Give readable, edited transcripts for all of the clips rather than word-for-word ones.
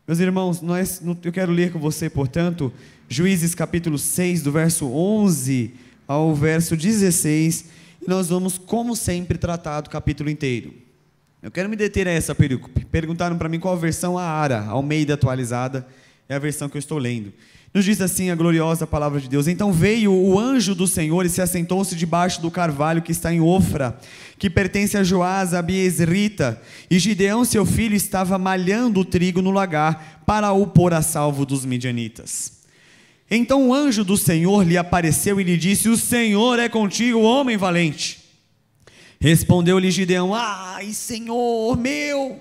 Meus irmãos, eu quero ler com você, portanto, Juízes capítulo 6, do verso 11 ao verso 16, e nós vamos, como sempre, tratar do capítulo inteiro. Eu quero me deter a essa perícope. Perguntaram para mim qual a versão, a ARA, Almeida atualizada, é a versão que eu estou lendo. Nos diz assim a gloriosa palavra de Deus: então veio o anjo do Senhor e se assentou-se debaixo do carvalho que está em Ofra, que pertence a Joás, a Abiezrita, e Gideão seu filho estava malhando o trigo no lagar, para o pôr a salvo dos midianitas. Então o anjo do Senhor lhe apareceu e lhe disse: o Senhor é contigo, homem valente. Respondeu-lhe Gideão: ai, Senhor meu,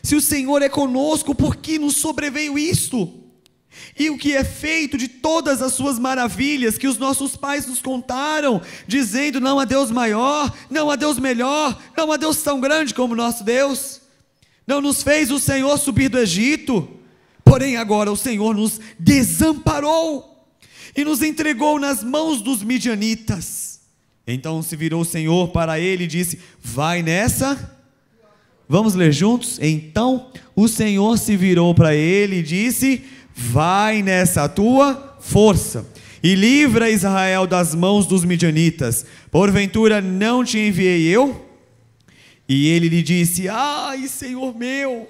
se o Senhor é conosco, por que nos sobreveio isto? E o que é feito de todas as suas maravilhas que os nossos pais nos contaram, dizendo: não há Deus maior, não há Deus melhor, não há Deus tão grande como nosso Deus. Não nos fez o Senhor subir do Egito, porém agora o Senhor nos desamparou e nos entregou nas mãos dos midianitas. Então se virou o Senhor para ele e disse: vai nessa. Vamos ler juntos? Então o Senhor se virou para ele e disse: vai nessa tua força e livra Israel das mãos dos midianitas, porventura não te enviei eu? E ele lhe disse: ai, Senhor meu,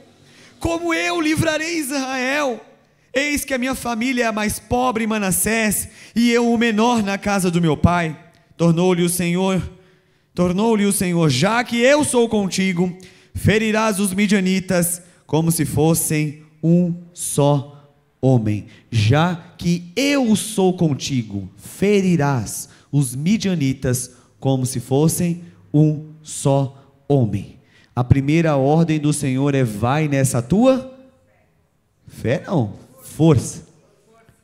como eu livrarei Israel? Eis que a minha família é a mais pobre em Manassés, e eu o menor na casa do meu pai. Tornou-lhe o Senhor, já que eu sou contigo, ferirás os midianitas como se fossem um só homem. Já que eu sou contigo, ferirás os midianitas como se fossem um só homem. A primeira ordem do Senhor é: vai nessa tua fé, não, força.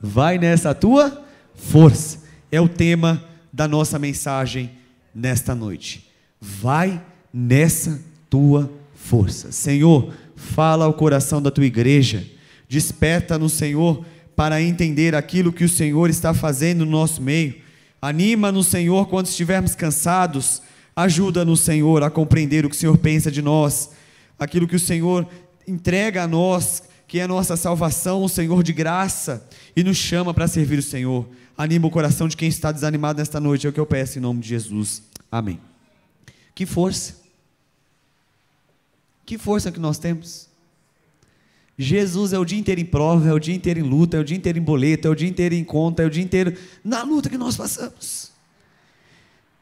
Vai nessa tua força. É o tema da nossa mensagem nesta noite. Vai nessa tua força. Senhor, fala ao coração da tua igreja. Desperta-nos, Senhor, para entender aquilo que o Senhor está fazendo no nosso meio. Anima-nos, Senhor, quando estivermos cansados. Ajuda-nos, Senhor, a compreender o que o Senhor pensa de nós, aquilo que o Senhor entrega a nós, que é a nossa salvação, o Senhor de graça, e nos chama para servir o Senhor. Anima o coração de quem está desanimado nesta noite, é o que eu peço em nome de Jesus. Amém. Que força que nós temos. Jesus é o dia inteiro em prova, é o dia inteiro em luta, é o dia inteiro em boleto, é o dia inteiro em conta, é o dia inteiro na luta que nós passamos.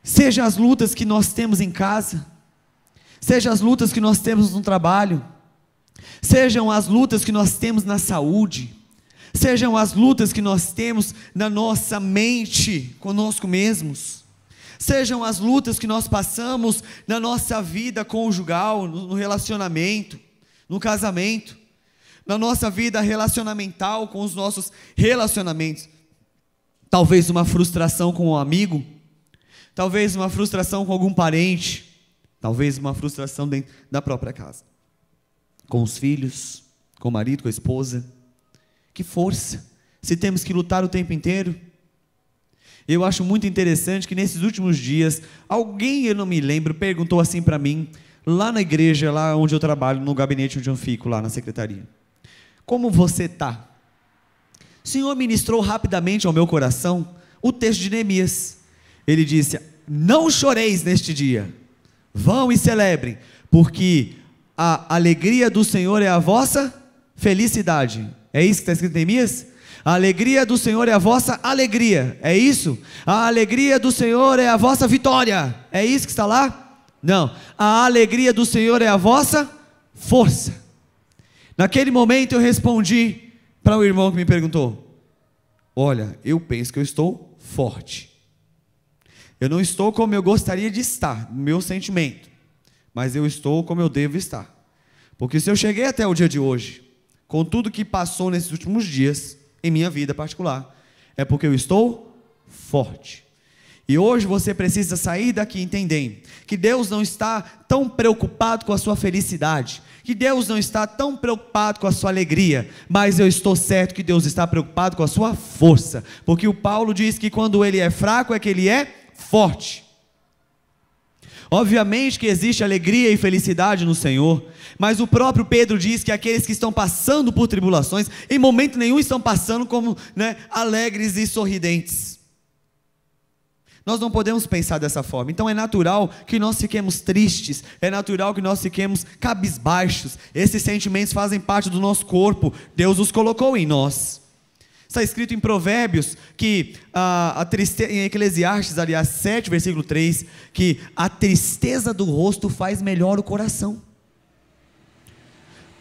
Seja as lutas que nós temos em casa, seja as lutas que nós temos no trabalho, sejam as lutas que nós temos na saúde, sejam as lutas que nós temos na nossa mente, conosco mesmos, sejam as lutas que nós passamos na nossa vida conjugal, no relacionamento, no casamento, na nossa vida relacionamental, com os nossos relacionamentos. Talvez uma frustração com um amigo, talvez uma frustração com algum parente, talvez uma frustração dentro da própria casa, com os filhos, com o marido, com a esposa. Que força, se temos que lutar o tempo inteiro. Eu acho muito interessante que nesses últimos dias, alguém, eu não me lembro, perguntou assim para mim, lá na igreja, lá onde eu trabalho, no gabinete onde eu fico, lá na secretaria: como você está? O Senhor ministrou rapidamente ao meu coração o texto de Neemias. Ele disse: não choreis neste dia, vão e celebrem, porque a alegria do Senhor é a vossa felicidade. É isso que está escrito em Neemias? A alegria do Senhor é a vossa alegria, é isso? A alegria do Senhor é a vossa vitória, é isso que está lá? Não, a alegria do Senhor é a vossa força. Naquele momento eu respondi para o irmão que me perguntou: olha, eu penso que eu estou forte. Eu não estou como eu gostaria de estar, no meu sentimento, mas eu estou como eu devo estar. Porque se eu cheguei até o dia de hoje, com tudo que passou nesses últimos dias, em minha vida particular, é porque eu estou forte. E hoje você precisa sair daqui entendendo que Deus não está tão preocupado com a sua felicidade, que Deus não está tão preocupado com a sua alegria, mas eu estou certo que Deus está preocupado com a sua força, porque o Paulo diz que quando ele é fraco é que ele é forte. Obviamente que existe alegria e felicidade no Senhor, mas o próprio Pedro diz que aqueles que estão passando por tribulações, em momento nenhum estão passando como, alegres e sorridentes. Nós não podemos pensar dessa forma. Então é natural que nós fiquemos tristes, é natural que nós fiquemos cabisbaixos. Esses sentimentos fazem parte do nosso corpo, Deus os colocou em nós. Está escrito em Provérbios que em Eclesiastes, aliás, 7, versículo 3, que a tristeza do rosto faz melhor o coração.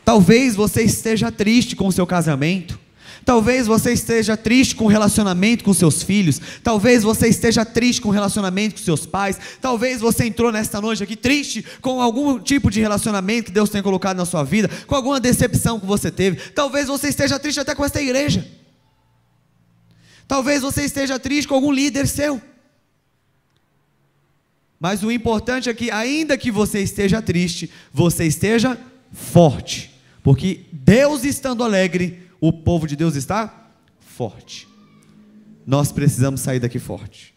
Talvez você esteja triste com o seu casamento, talvez você esteja triste com o relacionamento com seus filhos, talvez você esteja triste com o relacionamento com seus pais, talvez você entrou nesta noite aqui triste com algum tipo de relacionamento que Deus tenha colocado na sua vida, com alguma decepção que você teve, talvez você esteja triste até com esta igreja. Talvez você esteja triste com algum líder seu. Mas o importante é que, ainda que você esteja triste, você esteja forte. Porque Deus estando alegre, o povo de Deus está forte. Nós precisamos sair daqui forte.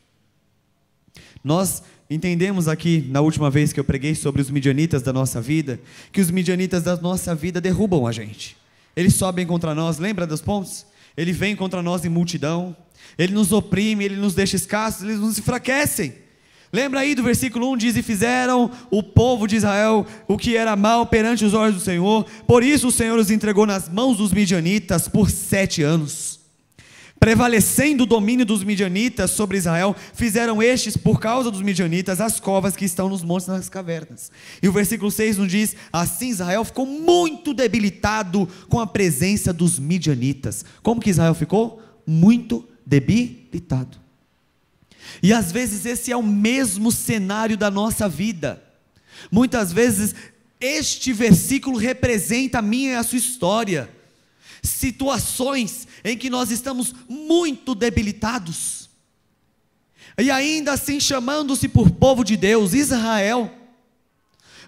Nós entendemos aqui, na última vez que eu preguei sobre os midianitas da nossa vida, que os midianitas da nossa vida derrubam a gente. Eles sobem contra nós, lembra dos pontos? Ele vem contra nós em multidão, ele nos oprime, ele nos deixa escassos, eles nos enfraquecem. Lembra aí do versículo 1, diz: e fizeram o povo de Israel o que era mal perante os olhos do Senhor, por isso o Senhor os entregou nas mãos dos midianitas por 7 anos. Prevalecendo o domínio dos midianitas sobre Israel, fizeram estes, por causa dos midianitas, as covas que estão nos montes e nas cavernas. E o versículo 6 nos diz: assim Israel ficou muito debilitado com a presença dos midianitas. Como que Israel ficou? Muito debilitado. E às vezes esse é o mesmo cenário da nossa vida. Muitas vezes este versículo representa a minha e a sua história. Situações em que nós estamos muito debilitados, e ainda assim chamando-se por povo de Deus, Israel,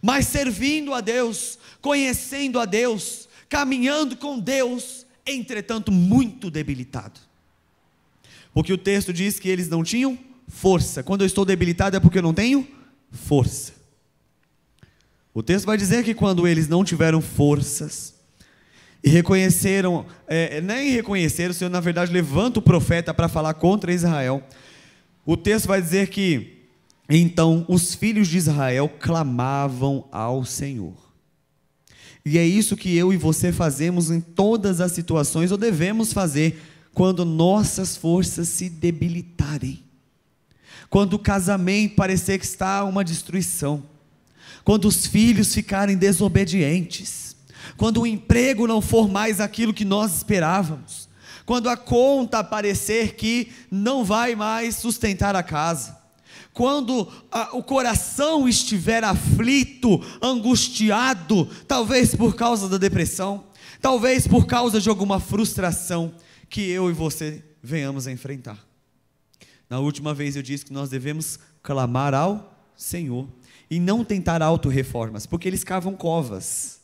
mas servindo a Deus, conhecendo a Deus, caminhando com Deus, entretanto muito debilitado, porque o texto diz que eles não tinham força. Quando eu estou debilitado é porque eu não tenho força. O texto vai dizer que quando eles não tiveram forças, e reconheceram, nem reconheceram, o Senhor na verdade levanta o profeta para falar contra Israel. O texto vai dizer que então os filhos de Israel clamavam ao Senhor. E é isso que eu e você fazemos em todas as situações, ou devemos fazer, quando nossas forças se debilitarem, quando o casamento parecer que está uma destruição, quando os filhos ficarem desobedientes, quando o emprego não for mais aquilo que nós esperávamos, quando a conta parecer que não vai mais sustentar a casa, quando o coração estiver aflito, angustiado, talvez por causa da depressão, talvez por causa de alguma frustração que eu e você venhamos a enfrentar. Na última vez eu disse que nós devemos clamar ao Senhor e não tentar auto-reformas, porque eles cavam covas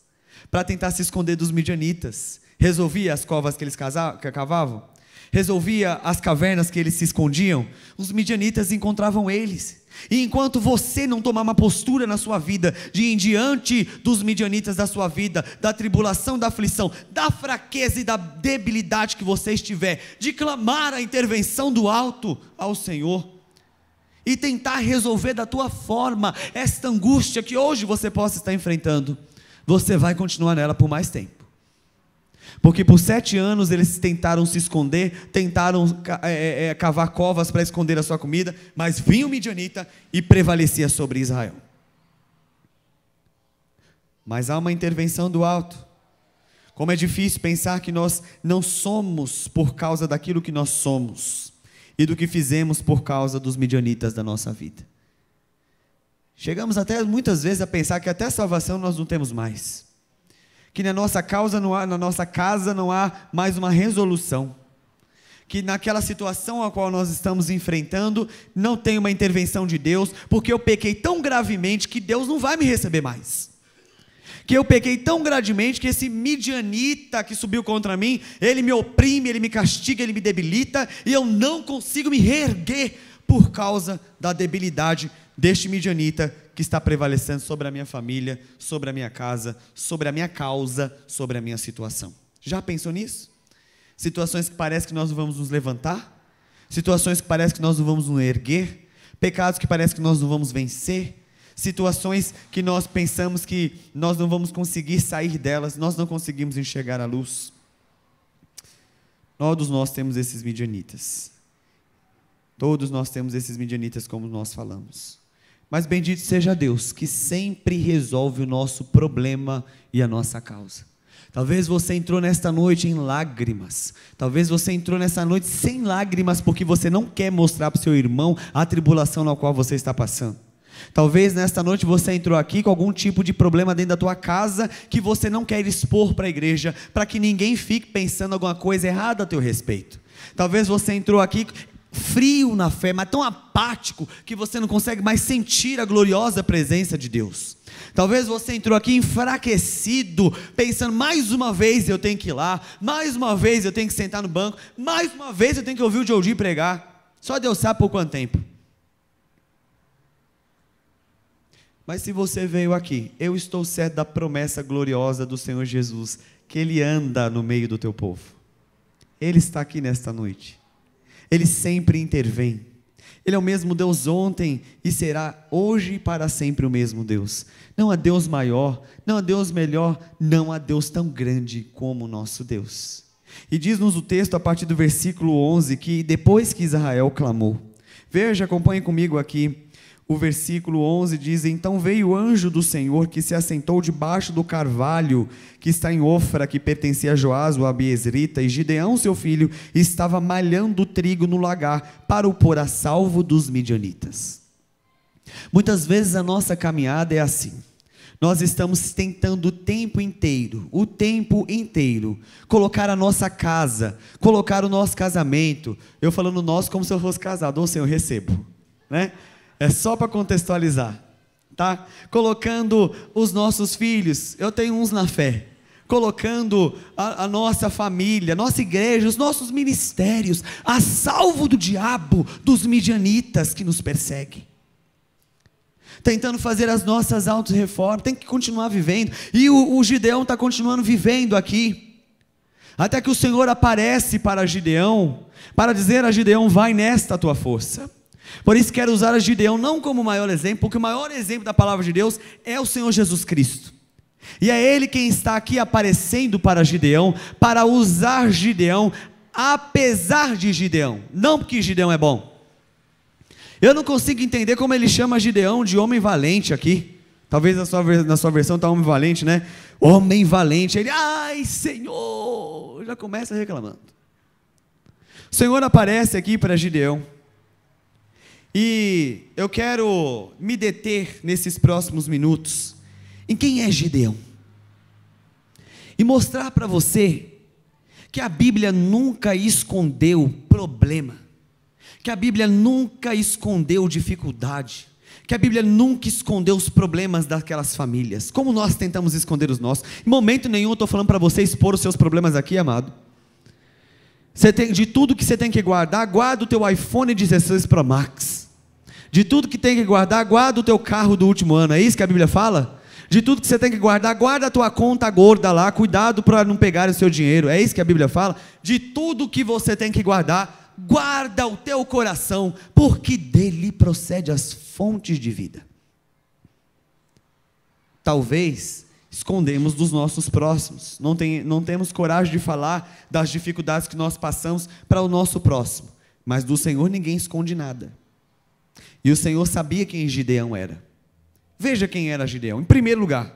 para tentar se esconder dos midianitas. Resolvia as covas que eles cavavam? Resolvia as cavernas que eles se escondiam? Os midianitas encontravam eles. E enquanto você não tomar uma postura na sua vida, de ir diante dos midianitas da sua vida, da tribulação, da aflição, da fraqueza e da debilidade que você estiver, de clamar a intervenção do alto ao Senhor, e tentar resolver da tua forma esta angústia que hoje você possa estar enfrentando, você vai continuar nela por mais tempo. Porque por 7 anos eles tentaram se esconder, tentaram cavar covas para esconder a sua comida, mas vinha o midianita e prevalecia sobre Israel. Mas há uma intervenção do alto. Como é difícil pensar que nós não somos por causa daquilo que nós somos, e do que fizemos por causa dos midianitas da nossa vida. Chegamos até muitas vezes a pensar que até salvação nós não temos mais, que na nossa casa não há mais uma resolução, que naquela situação a qual nós estamos enfrentando não tem uma intervenção de Deus, porque eu pequei tão gravemente que Deus não vai me receber mais, que eu pequei tão gravemente que esse midianita que subiu contra mim, ele me oprime, ele me castiga, ele me debilita, e eu não consigo me reerguer por causa da debilidade deste midianita que está prevalecendo sobre a minha família, sobre a minha casa, sobre a minha causa, sobre a minha situação. Já pensou nisso? Situações que parece que nós não vamos nos levantar, situações que parece que nós não vamos nos erguer, pecados que parece que nós não vamos vencer, situações que nós pensamos que nós não vamos conseguir sair delas, nós não conseguimos enxergar a luz. Todos nós temos esses midianitas. Todos nós temos esses midianitas, como nós falamos. Mas bendito seja Deus, que sempre resolve o nosso problema e a nossa causa. Talvez você entrou nesta noite em lágrimas. Talvez você entrou nessa noite sem lágrimas, porque você não quer mostrar para o seu irmão a tribulação na qual você está passando. Talvez nesta noite você entrou aqui com algum tipo de problema dentro da tua casa, que você não quer expor para a igreja, para que ninguém fique pensando alguma coisa errada a teu respeito. Talvez você entrou aqui frio na fé, mas tão apático, que você não consegue mais sentir a gloriosa presença de Deus. Talvez você entrou aqui enfraquecido, pensando, mais uma vez eu tenho que ir lá, mais uma vez eu tenho que sentar no banco, mais uma vez eu tenho que ouvir o Joe pregar. Só Deus sabe por quanto tempo. Mas se você veio aqui, eu estou certo da promessa gloriosa do Senhor Jesus, que Ele anda no meio do teu povo. Ele está aqui nesta noite. Ele sempre intervém. Ele é o mesmo Deus ontem e será hoje e para sempre o mesmo Deus. Não há Deus maior, não há Deus melhor, não há Deus tão grande como o nosso Deus. E diz-nos o texto a partir do versículo 11, que depois que Israel clamou. Veja, acompanhe comigo aqui. O versículo 11 diz: então veio o anjo do Senhor que se assentou debaixo do carvalho que está em Ofra, que pertencia a Joás o abiezrita, e Gideão seu filho estava malhando trigo no lagar para o pôr a salvo dos midianitas. Muitas vezes a nossa caminhada é assim. Nós estamos tentando o tempo inteiro, colocar a nossa casa, colocar o nosso casamento. Eu falando nós como se eu fosse casado, ou seja, eu recebo, né? É só para contextualizar, tá? Colocando os nossos filhos, eu tenho uns na fé, colocando a nossa família, nossa igreja, os nossos ministérios, a salvo do diabo, dos midianitas que nos perseguem. Tentando fazer as nossas auto-reformas, tem que continuar vivendo, e o Gideão está continuando vivendo aqui, até que o Senhor aparece para Gideão, para dizer a Gideão, vai nesta tua força. Por isso quero usar a Gideão não como o maior exemplo, porque o maior exemplo da palavra de Deus é o Senhor Jesus Cristo, e é Ele quem está aqui aparecendo para Gideão, para usar Gideão, apesar de Gideão, não porque Gideão é bom. Eu não consigo entender como ele chama Gideão de homem valente aqui. Talvez na sua versão está homem valente, né? Homem valente. Ele, ai Senhor, já começa reclamando. O Senhor aparece aqui para Gideão. E eu quero me deter nesses próximos minutos em quem é Gideão. E mostrar para você que a Bíblia nunca escondeu problema, que a Bíblia nunca escondeu dificuldade, que a Bíblia nunca escondeu os problemas daquelas famílias, como nós tentamos esconder os nossos. Em momento nenhum eu estou falando para você expor os seus problemas aqui, amado. De tudo que você tem que guardar, guarda o teu iPhone 16 Pro Max. De tudo que tem que guardar, guarda o teu carro do último ano. É isso que a Bíblia fala? De tudo que você tem que guardar, guarda a tua conta gorda lá, cuidado para não pegar o seu dinheiro. É isso que a Bíblia fala? De tudo que você tem que guardar, guarda o teu coração, porque dele procede as fontes de vida. Talvez escondemos dos nossos próximos, não temos coragem de falar das dificuldades que nós passamos para o nosso próximo, mas do Senhor ninguém esconde nada. E o Senhor sabia quem Gideão era. Veja quem era Gideão. Em primeiro lugar,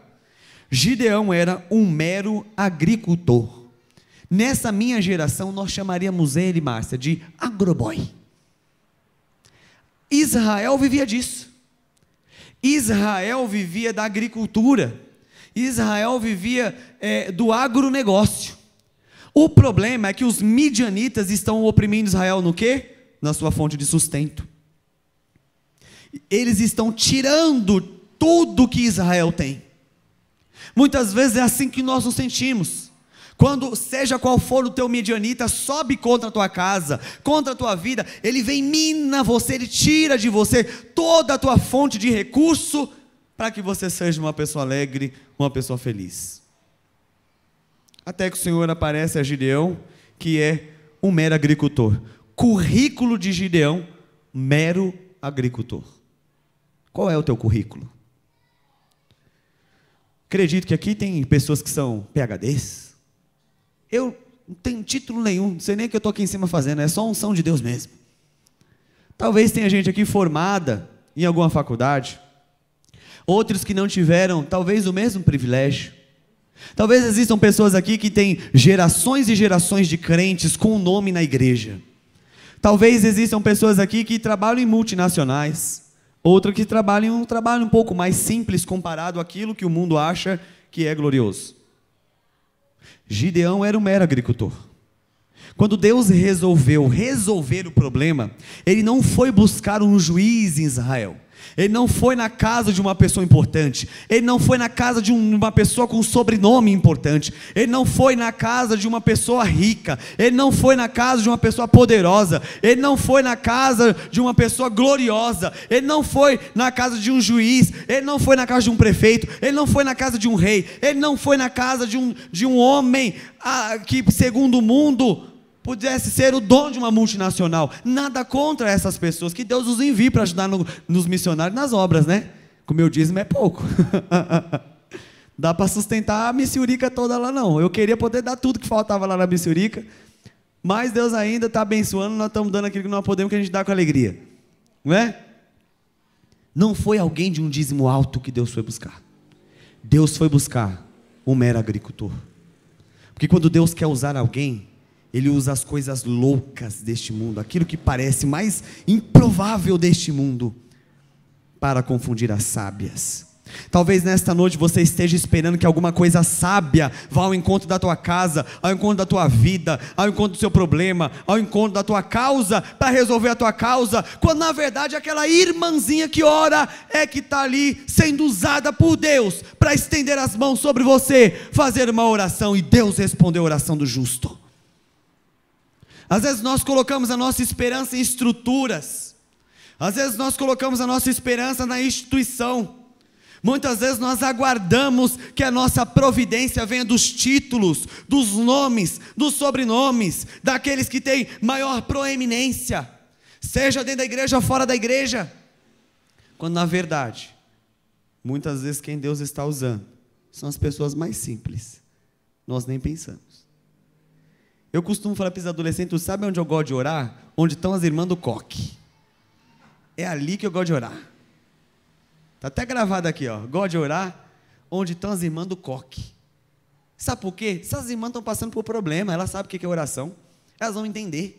Gideão era um mero agricultor. Nessa minha geração nós chamaríamos ele, Márcia, de agroboy. Israel vivia disso. Israel vivia da agricultura. Israel vivia do agronegócio. O problema é que os midianitas estão oprimindo Israel no quê? Na sua fonte de sustento. Eles estão tirando tudo que Israel tem. Muitas vezes é assim que nós nos sentimos. Quando, seja qual for o teu midianita, sobe contra a tua casa, contra a tua vida, ele vem, mina você, ele tira de você toda a tua fonte de recurso, para que você seja uma pessoa alegre, uma pessoa feliz. Até que o Senhor aparece a Gideão, que é um mero agricultor. Currículo de Gideão, mero agricultor. Qual é o teu currículo? Acredito que aqui tem pessoas que são PhDs. Eu não tenho título nenhum, não sei nem o que eu estou aqui em cima fazendo, é só unção de Deus mesmo. Talvez tenha gente aqui formada em alguma faculdade, outros que não tiveram talvez o mesmo privilégio. Talvez existam pessoas aqui que têm gerações e gerações de crentes com o nome na igreja. Talvez existam pessoas aqui que trabalham em multinacionais, outras que trabalham um trabalho um pouco mais simples comparado àquilo que o mundo acha que é glorioso. Gideão era um mero agricultor. Quando Deus resolveu resolver o problema, Ele não foi buscar um juiz em Israel. Ele não foi na casa de uma pessoa importante. Ele não foi na casa de uma pessoa com sobrenome importante. Ele não foi na casa de uma pessoa rica. Ele não foi na casa de uma pessoa poderosa. Ele não foi na casa de uma pessoa gloriosa. Ele não foi na casa de um juiz. Ele não foi na casa de um prefeito. Ele não foi na casa de um rei. Ele não foi na casa de um homem que, segundo o mundo, pudesse ser o dono de uma multinacional. Nada contra essas pessoas, que Deus os envie para ajudar nos missionários, nas obras, né? Com o meu dízimo é pouco. Dá para sustentar a Missurica toda lá não. Eu queria poder dar tudo que faltava lá na Missurica, mas Deus ainda está abençoando, nós estamos dando aquilo que nós podemos, que a gente dá com alegria. Não é? Não foi alguém de um dízimo alto que Deus foi buscar. Deus foi buscar um mero agricultor. Porque quando Deus quer usar alguém, Ele usa as coisas loucas deste mundo, aquilo que parece mais improvável deste mundo, para confundir as sábias. Talvez nesta noite você esteja esperando que alguma coisa sábia vá ao encontro da tua casa, ao encontro da tua vida, ao encontro do seu problema, ao encontro da tua causa, para resolver a tua causa, quando na verdade aquela irmãzinha que ora é que está ali sendo usada por Deus, para estender as mãos sobre você, fazer uma oração, e Deus respondeu a oração do justo. Às vezes nós colocamos a nossa esperança em estruturas, às vezes nós colocamos a nossa esperança na instituição, muitas vezes nós aguardamos que a nossa providência venha dos títulos, dos nomes, dos sobrenomes, daqueles que têm maior proeminência, seja dentro da igreja ou fora da igreja, quando na verdade, muitas vezes quem Deus está usando, são as pessoas mais simples, nós nem pensamos. Eu costumo falar para os adolescentes, sabe onde eu gosto de orar? Onde estão as irmãs do coque. É ali que eu gosto de orar. Está até gravado aqui, ó. Gosto de orar onde estão as irmãs do coque. Sabe por quê? Essas irmãs estão passando por problema, elas sabem o que é oração. Elas vão entender.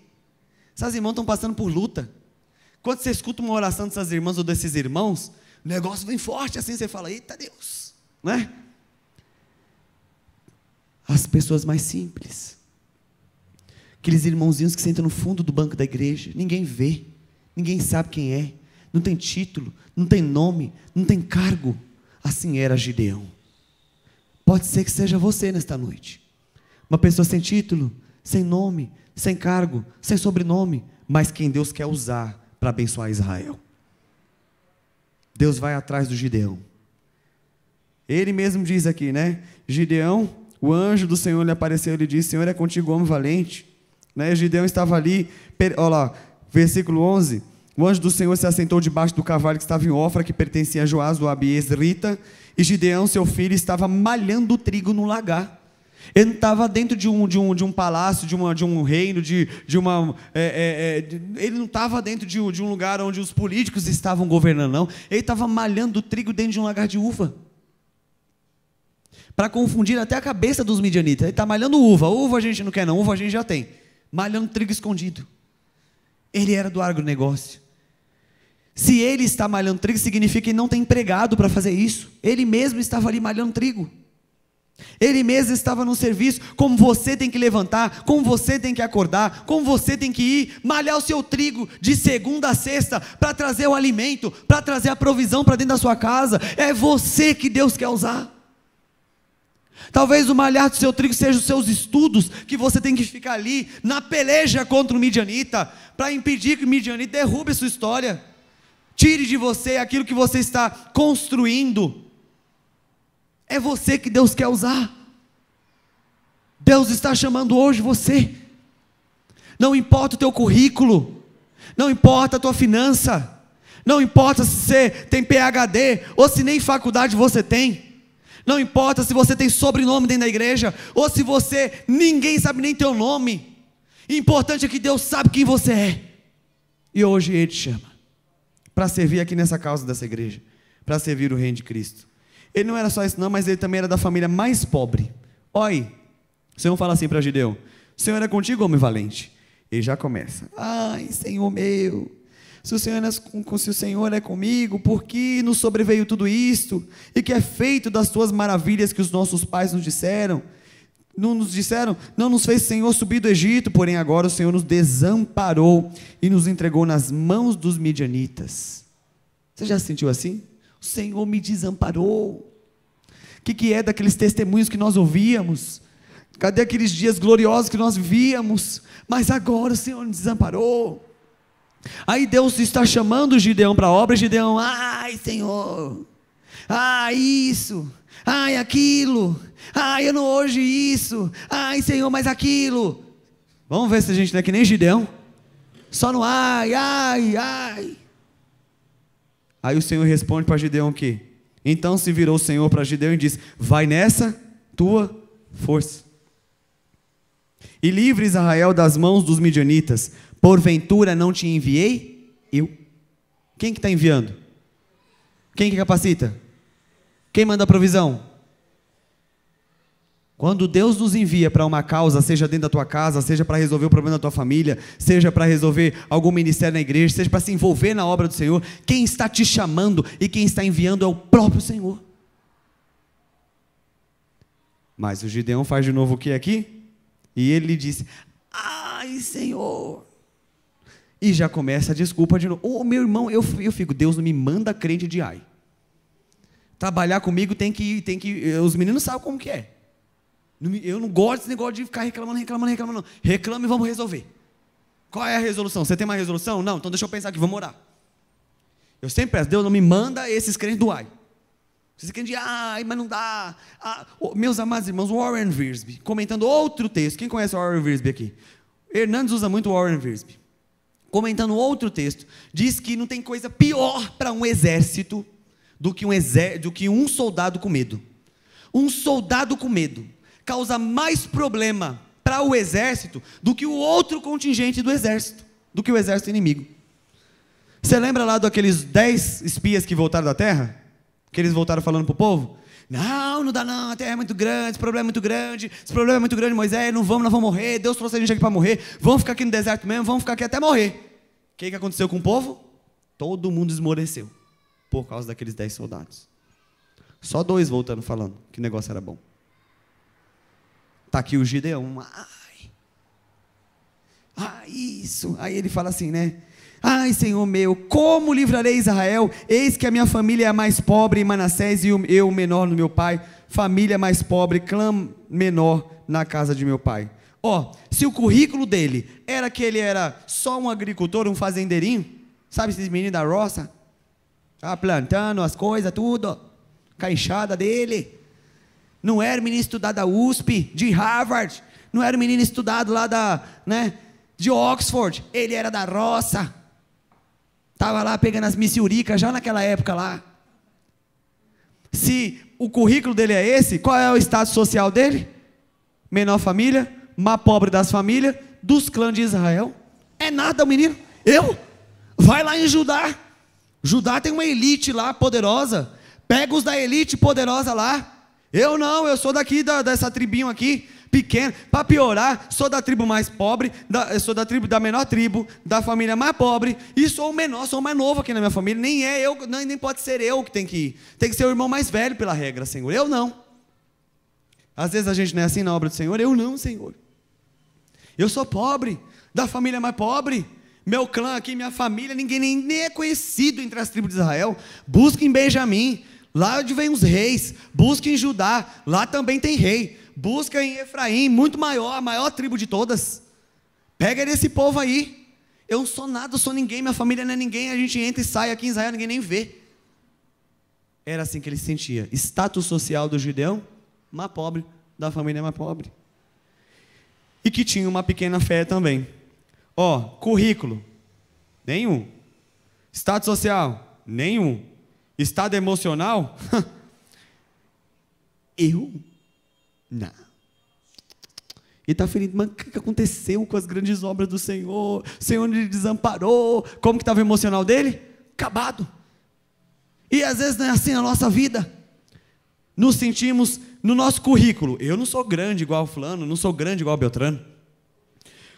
Essas irmãs estão passando por luta. Quando você escuta uma oração dessas irmãs ou desses irmãos, o negócio vem forte assim, você fala, eita Deus. Não é? As pessoas mais simples. Aqueles irmãozinhos que sentam no fundo do banco da igreja, ninguém vê, ninguém sabe quem é, não tem título, não tem nome, não tem cargo. Assim era Gideão. Pode ser que seja você nesta noite, uma pessoa sem título, sem nome, sem cargo, sem sobrenome, mas quem Deus quer usar para abençoar Israel. Deus vai atrás do Gideão. Ele mesmo diz aqui, né? Gideão, o anjo do Senhor lhe apareceu e lhe disse, Senhor é contigo, homem valente. Né? Gideão estava ali, olha lá, versículo 11, o anjo do Senhor se assentou debaixo do cavalo que estava em Ofra, que pertencia a Joás, do Abiesrita, e Gideão, seu filho, estava malhando trigo no lagar. Ele não estava dentro de um palácio, de um reino, ele não estava dentro de um lugar onde os políticos estavam governando, não. Ele estava malhando trigo dentro de um lagar de uva, para confundir até a cabeça dos midianitas. Ele está malhando uva a gente não quer não, uva a gente já tem, malhando trigo escondido. Ele era do agronegócio. Se ele está malhando trigo, significa que ele não tem empregado para fazer isso. Ele mesmo estava ali malhando trigo. Ele mesmo estava no serviço, como você tem que levantar, como você tem que acordar, como você tem que ir, malhar o seu trigo de segunda a sexta, para trazer o alimento, para trazer a provisão para dentro da sua casa. É você que Deus quer usar. Talvez o malhar do seu trigo seja os seus estudos, que você tem que ficar ali, na peleja contra o midianita, para impedir que o midianita derrube a sua história, tire de você aquilo que você está construindo. É você que Deus quer usar. Deus está chamando hoje você. Não importa o teu currículo, não importa a tua finança, não importa se você tem PhD, ou se nem faculdade você tem, não importa se você tem sobrenome dentro da igreja, ou se ninguém sabe nem teu nome, o importante é que Deus sabe quem você é, e hoje Ele te chama, para servir aqui nessa causa dessa igreja, para servir o reino de Cristo. Ele não era só isso não, mas ele também era da família mais pobre. Olha, o Senhor fala assim para Gideão: o Senhor é contigo, homem valente. Ele já começa: ai, Senhor meu, se o Senhor é comigo, por que nos sobreveio tudo isto? E que é feito das tuas maravilhas que os nossos pais nos disseram? Não nos fez o Senhor subir do Egito, porém agora o Senhor nos desamparou e nos entregou nas mãos dos midianitas. Você já se sentiu assim? O Senhor me desamparou. O que é daqueles testemunhos que nós ouvíamos? Cadê aqueles dias gloriosos que nós vivíamos? Mas agora o Senhor nos desamparou. Aí Deus está chamando Gideão para a obra. Gideão: ai, Senhor, ai, isso, ai, aquilo, ai, eu não hoje isso, ai, Senhor, mas aquilo. Vamos ver se a gente não é que nem Gideão, só no ai, ai, ai. Aí o Senhor responde para Gideão o quê? Então se virou o Senhor para Gideão e disse: vai nessa tua força, e livre Israel das mãos dos midianitas. Porventura não te enviei eu? Quem que está enviando? Quem que capacita? Quem manda a provisão? Quando Deus nos envia para uma causa, seja dentro da tua casa, seja para resolver o problema da tua família, seja para resolver algum ministério na igreja, seja para se envolver na obra do Senhor, quem está te chamando e quem está enviando é o próprio Senhor. Mas o Gideão faz de novo o que aqui? E ele lhe disse: ai, Senhor. E já começa a desculpa de novo. Ô, meu irmão, eu fico: Deus não me manda crente de ai. Trabalhar comigo tem que, os meninos sabem como que é. Eu não gosto desse negócio de ficar reclamando. Reclama e vamos resolver. Qual é a resolução? Você tem uma resolução? Não, então deixa eu pensar aqui, vamos orar. Eu sempre peço: Deus não me manda esses crentes do ai. Esses crentes de ai, mas não dá. Meus amados irmãos, Warren Wiersbe, comentando outro texto. Quem conhece o Warren Wiersbe aqui? Hernandes usa muito o Warren Wiersbe. Comentando outro texto, diz que não tem coisa pior para um exército do que um soldado com medo. Um soldado com medo causa mais problema para o exército do que o outro contingente do exército, do que o exército inimigo. Você lembra lá daqueles 10 espias que voltaram da terra? Que eles voltaram falando para o povo? Não dá não, a terra é muito grande, esse problema é muito grande, Moisés, nós vamos morrer, Deus trouxe a gente aqui para morrer, vamos ficar aqui no deserto mesmo, vamos ficar aqui até morrer. O que aconteceu com o povo? Todo mundo esmoreceu, por causa daqueles 10 soldados. Só 2 voltando falando que o negócio era bom. Está aqui o Gideão, isso, aí ele fala assim, né? Ai, Senhor meu, como livrarei Israel? Eis que a minha família é a mais pobre em Manassés e eu o menor no meu pai. Família mais pobre, clã menor na casa de meu pai. Se o currículo dele era que ele era só um agricultor, um fazendeirinho, sabe esses meninos da roça? Plantando as coisas, tudo, com a enxada dele. Não era menino estudado da USP, de Harvard, não era menino estudado lá de Oxford, ele era da roça. Estava lá pegando as missiuricas já naquela época lá. Se o currículo dele é esse, qual é o status social dele? Menor família, mais pobre das famílias, dos clãs de Israel. É nada o menino. Vai lá em Judá. Judá tem uma elite lá poderosa. Pega os da elite poderosa lá. Eu sou daqui dessa tribinho aqui, pequeno. Para piorar, sou da tribo mais pobre, sou da menor tribo, da família mais pobre, e sou o menor, sou o mais novo aqui na minha família. Nem pode ser eu que tem que ir. Tem que ser o irmão mais velho pela regra, Senhor. Eu não. Às vezes a gente não é assim na obra do Senhor. Eu não, Senhor. Eu sou pobre, da família mais pobre. Meu clã aqui, minha família, ninguém nem é conhecido entre as tribos de Israel. Busca em Benjamim. Lá onde vem os reis, busca em Judá, lá também tem rei. Busca em Efraim, muito maior, a maior tribo de todas. Pega nesse povo aí. Eu não sou nada, eu sou ninguém, minha família não é ninguém, a gente entra e sai aqui em Israel, ninguém nem vê. Era assim que ele se sentia. Status social do Gideão, mais pobre, da família mais pobre. E que tinha uma pequena fé também. Ó, currículo, nenhum. Status social, nenhum. Estado emocional, eu, não. E está ferido, mas o que aconteceu com as grandes obras do Senhor? O Senhor me desamparou. Como que estava o emocional dele? Acabado. E às vezes não é assim na nossa vida. Nos sentimos no nosso currículo. Eu não sou grande igual fulano, não sou grande igual Beltrano.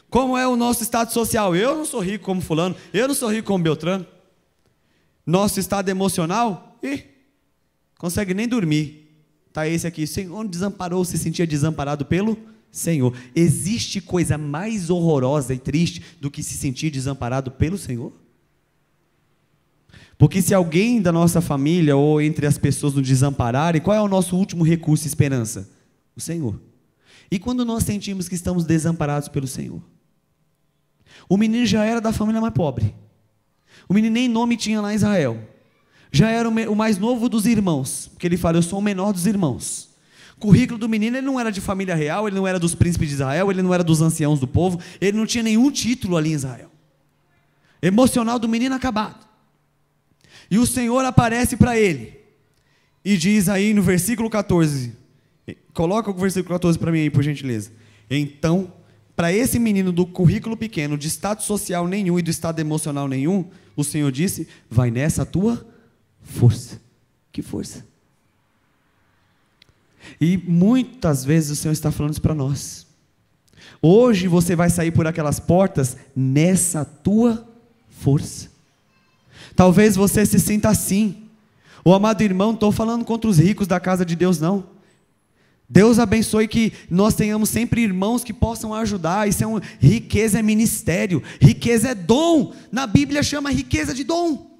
Como é o nosso estado social? Eu não sou rico como fulano, eu não sou rico como Beltrano. Nosso estado emocional, consegue nem dormir. Está esse aqui, o Senhor desamparou, se sentia desamparado pelo Senhor. Existe coisa mais horrorosa e triste do que se sentir desamparado pelo Senhor? Porque se alguém da nossa família ou entre as pessoas nos desampararem, qual é o nosso último recurso e esperança? O Senhor. E quando nós sentimos que estamos desamparados pelo Senhor? O menino já era da família mais pobre. O menino nem nome tinha lá em Israel. Já era o mais novo dos irmãos. Porque ele fala, eu sou o menor dos irmãos. O currículo do menino, ele não era de família real, ele não era dos príncipes de Israel, ele não era dos anciãos do povo, ele não tinha nenhum título ali em Israel. Emocional do menino acabado. E o Senhor aparece para ele. E diz aí no versículo 14. Coloca o versículo 14 para mim aí, por gentileza. Então, para esse menino do currículo pequeno, de status social nenhum e do estado emocional nenhum, o Senhor disse, vai nessa a tua força. Que força? E muitas vezes o Senhor está falando isso para nós. Hoje você vai sair por aquelas portas nessa tua força. Talvez você se sinta assim. O amado irmão, não estou falando contra os ricos da casa de Deus, não. Deus abençoe que nós tenhamos sempre irmãos que possam ajudar. Isso é riqueza, é ministério. Riqueza é dom. Na Bíblia chama riqueza de dom.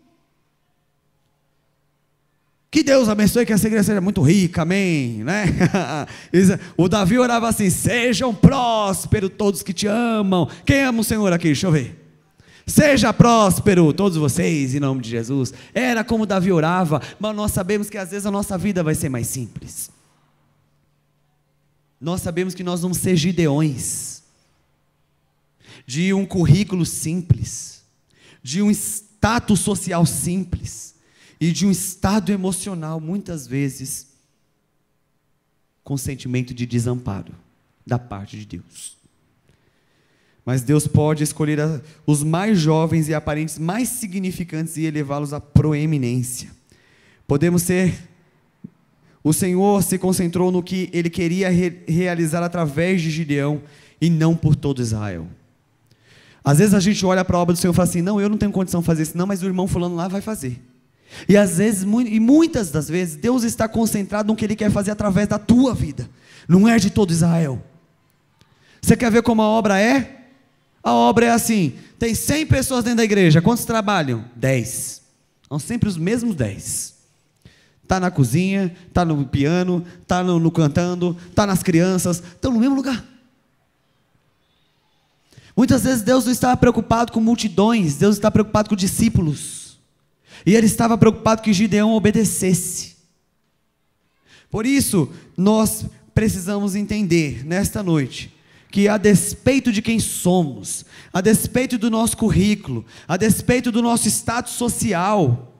Que Deus abençoe que essa igreja seja muito rica, amém, né? O Davi orava assim, sejam prósperos todos que te amam. Quem ama o Senhor aqui? Deixa eu ver. Seja próspero todos vocês, em nome de Jesus. Era como Davi orava, mas nós sabemos que às vezes a nossa vida vai ser mais simples. Nós sabemos que nós vamos ser Gideões, de um currículo simples, de um status social simples, e de um estado emocional, muitas vezes, com sentimento de desamparo, da parte de Deus. Mas Deus pode escolher os mais jovens e aparentes mais significantes e elevá-los à proeminência. Podemos ser... O Senhor se concentrou no que Ele queria realizar através de Gideão e não por todo Israel. Às vezes a gente olha para a obra do Senhor e fala assim, não, eu não tenho condição de fazer isso não, mas o irmão fulano lá vai fazer. E às vezes, e muitas das vezes, Deus está concentrado no que Ele quer fazer através da tua vida. Não é de todo Israel. Você quer ver como a obra é? A obra é assim, tem 100 pessoas dentro da igreja, quantos trabalham? 10. São sempre os mesmos 10. Está na cozinha, está no piano, está no cantando, está nas crianças, estão no mesmo lugar. Muitas vezes Deus não está preocupado com multidões, Deus está preocupado com discípulos. E Ele estava preocupado que Gideão obedecesse. Por isso, nós precisamos entender nesta noite, que a despeito de quem somos, a despeito do nosso currículo, a despeito do nosso status social,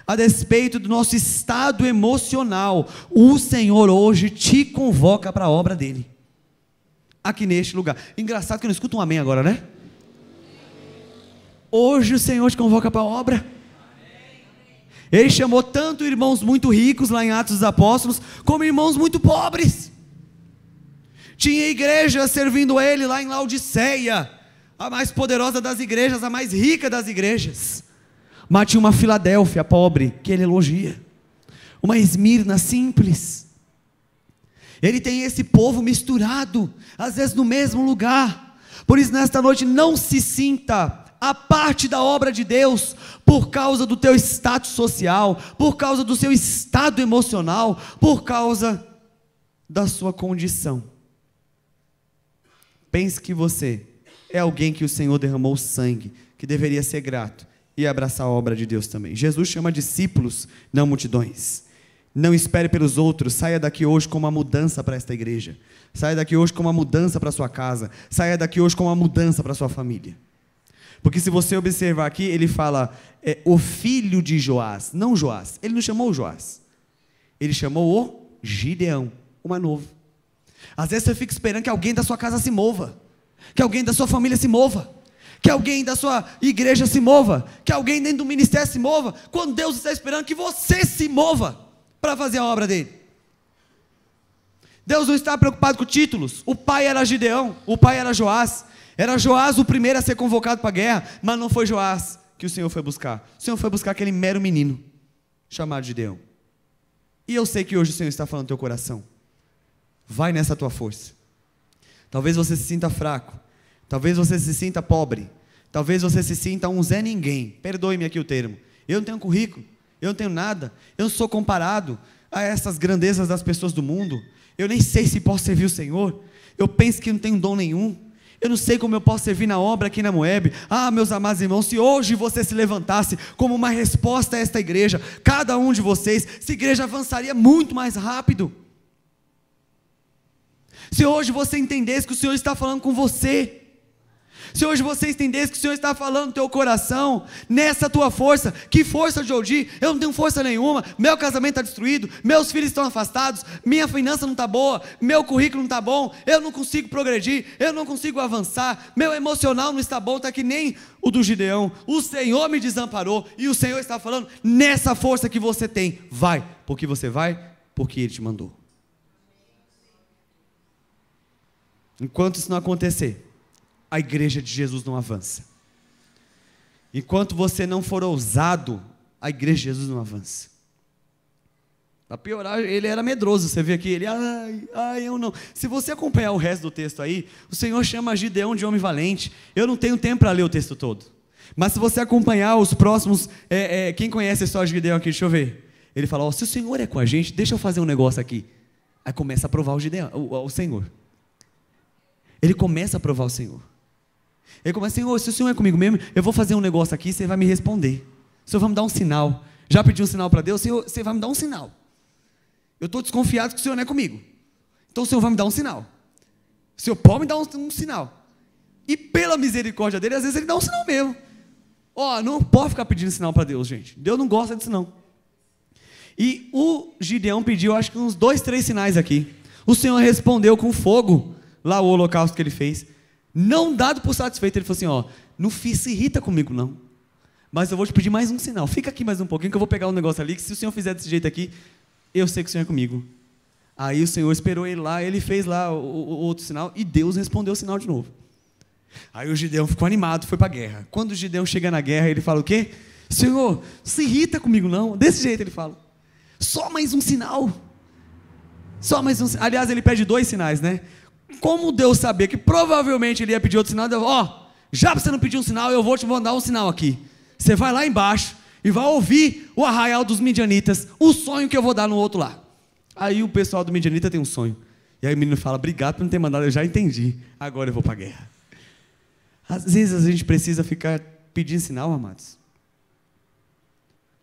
a despeito do nosso estado emocional, o Senhor hoje te convoca para a obra dEle, aqui neste lugar. Engraçado que eu não escuto um amém agora, né? Hoje o Senhor te convoca para a obra. Ele chamou tanto irmãos muito ricos lá em Atos dos Apóstolos, como irmãos muito pobres. Tinha igreja servindo a Ele lá em Laodiceia, a mais poderosa das igrejas, a mais rica das igrejas. Mas tinha uma Filadélfia pobre, que Ele elogia, uma Esmirna simples. Ele tem esse povo misturado, às vezes no mesmo lugar. Por isso nesta noite não se sinta a parte da obra de Deus, por causa do teu status social, por causa do seu estado emocional, por causa da sua condição. Pense que você é alguém que o Senhor derramou sangue, que deveria ser grato e abraçar a obra de Deus também. Jesus chama discípulos, não multidões. Não espere pelos outros, saia daqui hoje com uma mudança para esta igreja. Saia daqui hoje com uma mudança para a sua casa. Saia daqui hoje com uma mudança para a sua família. Porque se você observar aqui, ele fala, o filho de Joás, não Joás. Ele não chamou o Joás. Ele chamou o Gideão, o mais novo. Às vezes você fica esperando que alguém da sua casa se mova. Que alguém da sua família se mova. Que alguém da sua igreja se mova. Que alguém dentro do ministério se mova. Quando Deus está esperando que você se mova para fazer a obra dele. Deus não está preocupado com títulos. O pai era Gideão, o pai era Joás. Era Joás o primeiro a ser convocado para a guerra, mas não foi Joás que o Senhor foi buscar. O Senhor foi buscar aquele mero menino chamado Gideão. E eu sei que hoje o Senhor está falando no teu coração. Vai nessa tua força. Talvez você se sinta fraco. Talvez você se sinta pobre. Talvez você se sinta um Zé Ninguém. Perdoe-me aqui o termo. Eu não tenho currículo. Eu não tenho nada, eu não sou comparado a essas grandezas das pessoas do mundo, eu nem sei se posso servir o Senhor, eu penso que não tenho dom nenhum, eu não sei como eu posso servir na obra aqui na Moeb. Meus amados irmãos, se hoje você se levantasse como uma resposta a esta igreja, cada um de vocês, essa igreja avançaria muito mais rápido. Se hoje você entendesse que o Senhor está falando com você, se hoje você entendesse que o Senhor está falando no teu coração, nessa tua força, que força de Odi? Eu não tenho força nenhuma, meu casamento está destruído, meus filhos estão afastados, minha finança não está boa, meu currículo não está bom, eu não consigo progredir, eu não consigo avançar, meu emocional não está bom, está que nem o do Gideão, o Senhor me desamparou, e o Senhor está falando, nessa força que você tem, vai, porque você vai, porque Ele te mandou. Enquanto isso não acontecer, a igreja de Jesus não avança. Enquanto você não for ousado, a igreja de Jesus não avança. Para piorar, ele era medroso, você vê aqui, ele, eu não. Se você acompanhar o resto do texto aí, o Senhor chama Gideão de homem valente. Eu não tenho tempo para ler o texto todo, mas se você acompanhar os próximos, quem conhece a história de Gideão aqui, deixa eu ver. Ele fala, se o Senhor é com a gente, deixa eu fazer um negócio aqui. Aí começa a provar o Gideão, o Senhor. Ele começa a provar o Senhor. Ele começa, Senhor, se o Senhor é comigo mesmo, eu vou fazer um negócio aqui, você vai me responder. O Senhor vai me dar um sinal. Já pedi um sinal para Deus, Senhor, você vai me dar um sinal. Eu estou desconfiado que o Senhor não é comigo. Então o Senhor vai me dar um sinal. O Senhor pode me dar um sinal. E pela misericórdia dele, às vezes ele dá um sinal mesmo. Não pode ficar pedindo sinal para Deus, gente. Deus não gosta disso não. E o Gideão pediu, acho que uns 2, 3 sinais aqui. O Senhor respondeu com fogo, lá o holocausto que ele fez. Não dado por satisfeito, ele falou assim, não se irrita comigo não, mas eu vou te pedir mais um sinal, fica aqui mais um pouquinho que eu vou pegar um negócio ali, que se o Senhor fizer desse jeito aqui, eu sei que o Senhor é comigo. Aí o Senhor esperou ele lá, ele fez lá o outro sinal, e Deus respondeu o sinal de novo. Aí o Gideão ficou animado, foi para a guerra. Quando o Gideão chega na guerra, ele fala o quê? Senhor, se irrita comigo não, desse jeito ele fala, só mais um sinal, aliás ele pede 2 sinais, né? Como Deus sabia que provavelmente ele ia pedir outro sinal, Deus, já para você não pedir um sinal, eu vou te mandar um sinal aqui. Você vai lá embaixo e vai ouvir o arraial dos midianitas, o sonho que eu vou dar no outro lá. Aí o pessoal do midianita tem um sonho. E aí o menino fala, obrigado por não ter mandado, eu já entendi, agora eu vou para a guerra. Às vezes a gente precisa ficar pedindo sinal, amados.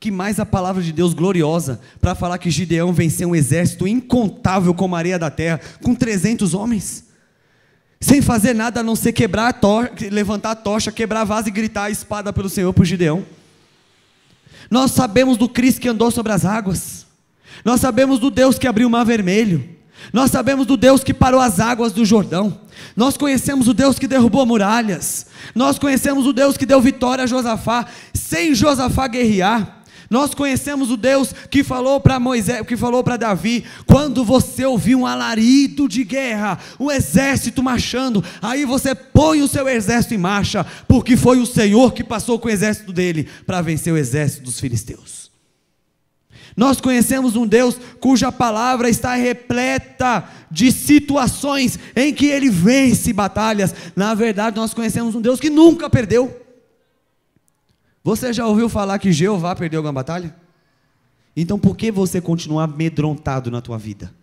Que mais a palavra de Deus gloriosa, para falar que Gideão venceu um exército incontável como a areia da terra, com 300 homens, sem fazer nada a não ser quebrar a tocha, levantar a tocha, quebrar a vase e gritar a espada pelo Senhor por Gideão. Nós sabemos do Cristo que andou sobre as águas, nós sabemos do Deus que abriu o mar vermelho, nós sabemos do Deus que parou as águas do Jordão, nós conhecemos o Deus que derrubou muralhas, nós conhecemos o Deus que deu vitória a Josafá, sem Josafá guerrear. Nós conhecemos o Deus que falou para Moisés, que falou para Davi, quando você ouvir um alarido de guerra, um exército marchando, aí você põe o seu exército em marcha, porque foi o Senhor que passou com o exército dele, para vencer o exército dos filisteus. Nós conhecemos um Deus cuja palavra está repleta de situações em que Ele vence batalhas. Na verdade nós conhecemos um Deus que nunca perdeu. Você já ouviu falar que Jeová perdeu alguma batalha? Então por que você continua amedrontado na tua vida?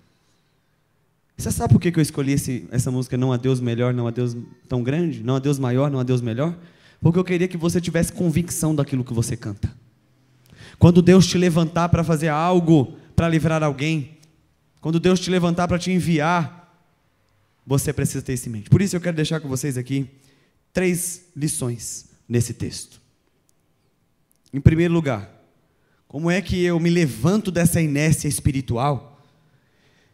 Você sabe por que eu escolhi essa música, não há Deus melhor, não há Deus tão grande, não há Deus maior, não há Deus melhor? Porque eu queria que você tivesse convicção daquilo que você canta. Quando Deus te levantar para fazer algo, para livrar alguém, quando Deus te levantar para te enviar, você precisa ter isso em mente. Por isso eu quero deixar com vocês aqui 3 lições nesse texto. Em primeiro lugar, como é que eu me levanto dessa inércia espiritual,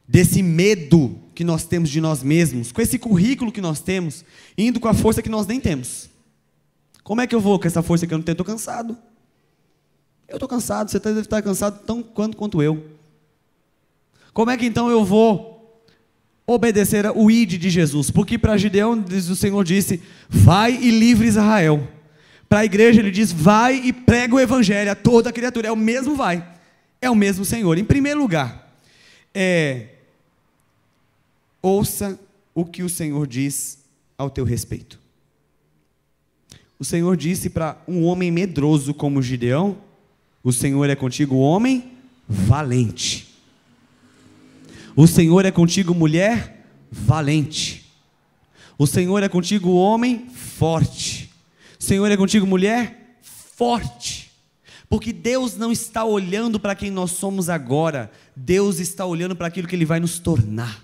desse medo que nós temos de nós mesmos, com esse currículo que nós temos, indo com a força que nós nem temos? Como é que eu vou com essa força que eu não tenho? Estou cansado. Eu estou cansado, você deve estar cansado tão quanto eu. Como é que então eu vou obedecer o ide de Jesus? Porque para Gideão o Senhor disse, vai e livre Israel. Para a igreja ele diz, vai e prega o evangelho a toda criatura. É o mesmo vai, é o mesmo Senhor. Em primeiro lugar, ouça o que o Senhor diz ao teu respeito. O Senhor disse para um homem medroso como Gideão, o Senhor é contigo, homem valente. O Senhor é contigo, mulher valente. O Senhor é contigo, homem forte. O Senhor é contigo, mulher forte. Porque Deus não está olhando para quem nós somos agora, Deus está olhando para aquilo que Ele vai nos tornar.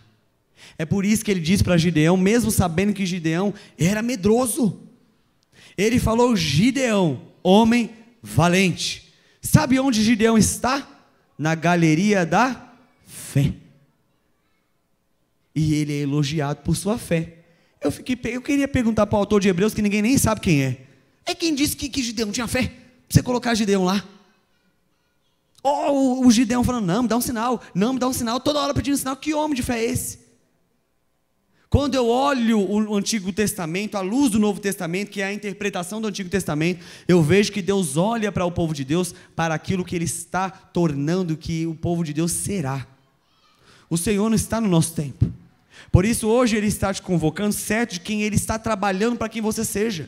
É por isso que Ele diz para Gideão, mesmo sabendo que Gideão era medroso, Ele falou, Gideão, homem valente. Sabe onde Gideão está? Na galeria da fé. E ele é elogiado por sua fé. Eu queria perguntar para o autor de Hebreus, que ninguém nem sabe quem é. É quem disse que Gideão tinha fé? Pra você colocar Gideão lá. O Gideão falando, não, me dá um sinal. Não, me dá um sinal. Toda hora pedindo um sinal. Que homem de fé é esse? Quando eu olho o Antigo Testamento, à luz do Novo Testamento, que é a interpretação do Antigo Testamento, eu vejo que Deus olha para o povo de Deus, para aquilo que Ele está tornando que o povo de Deus será. O Senhor não está no nosso tempo. Por isso hoje Ele está te convocando, certo de quem Ele está trabalhando para quem você seja,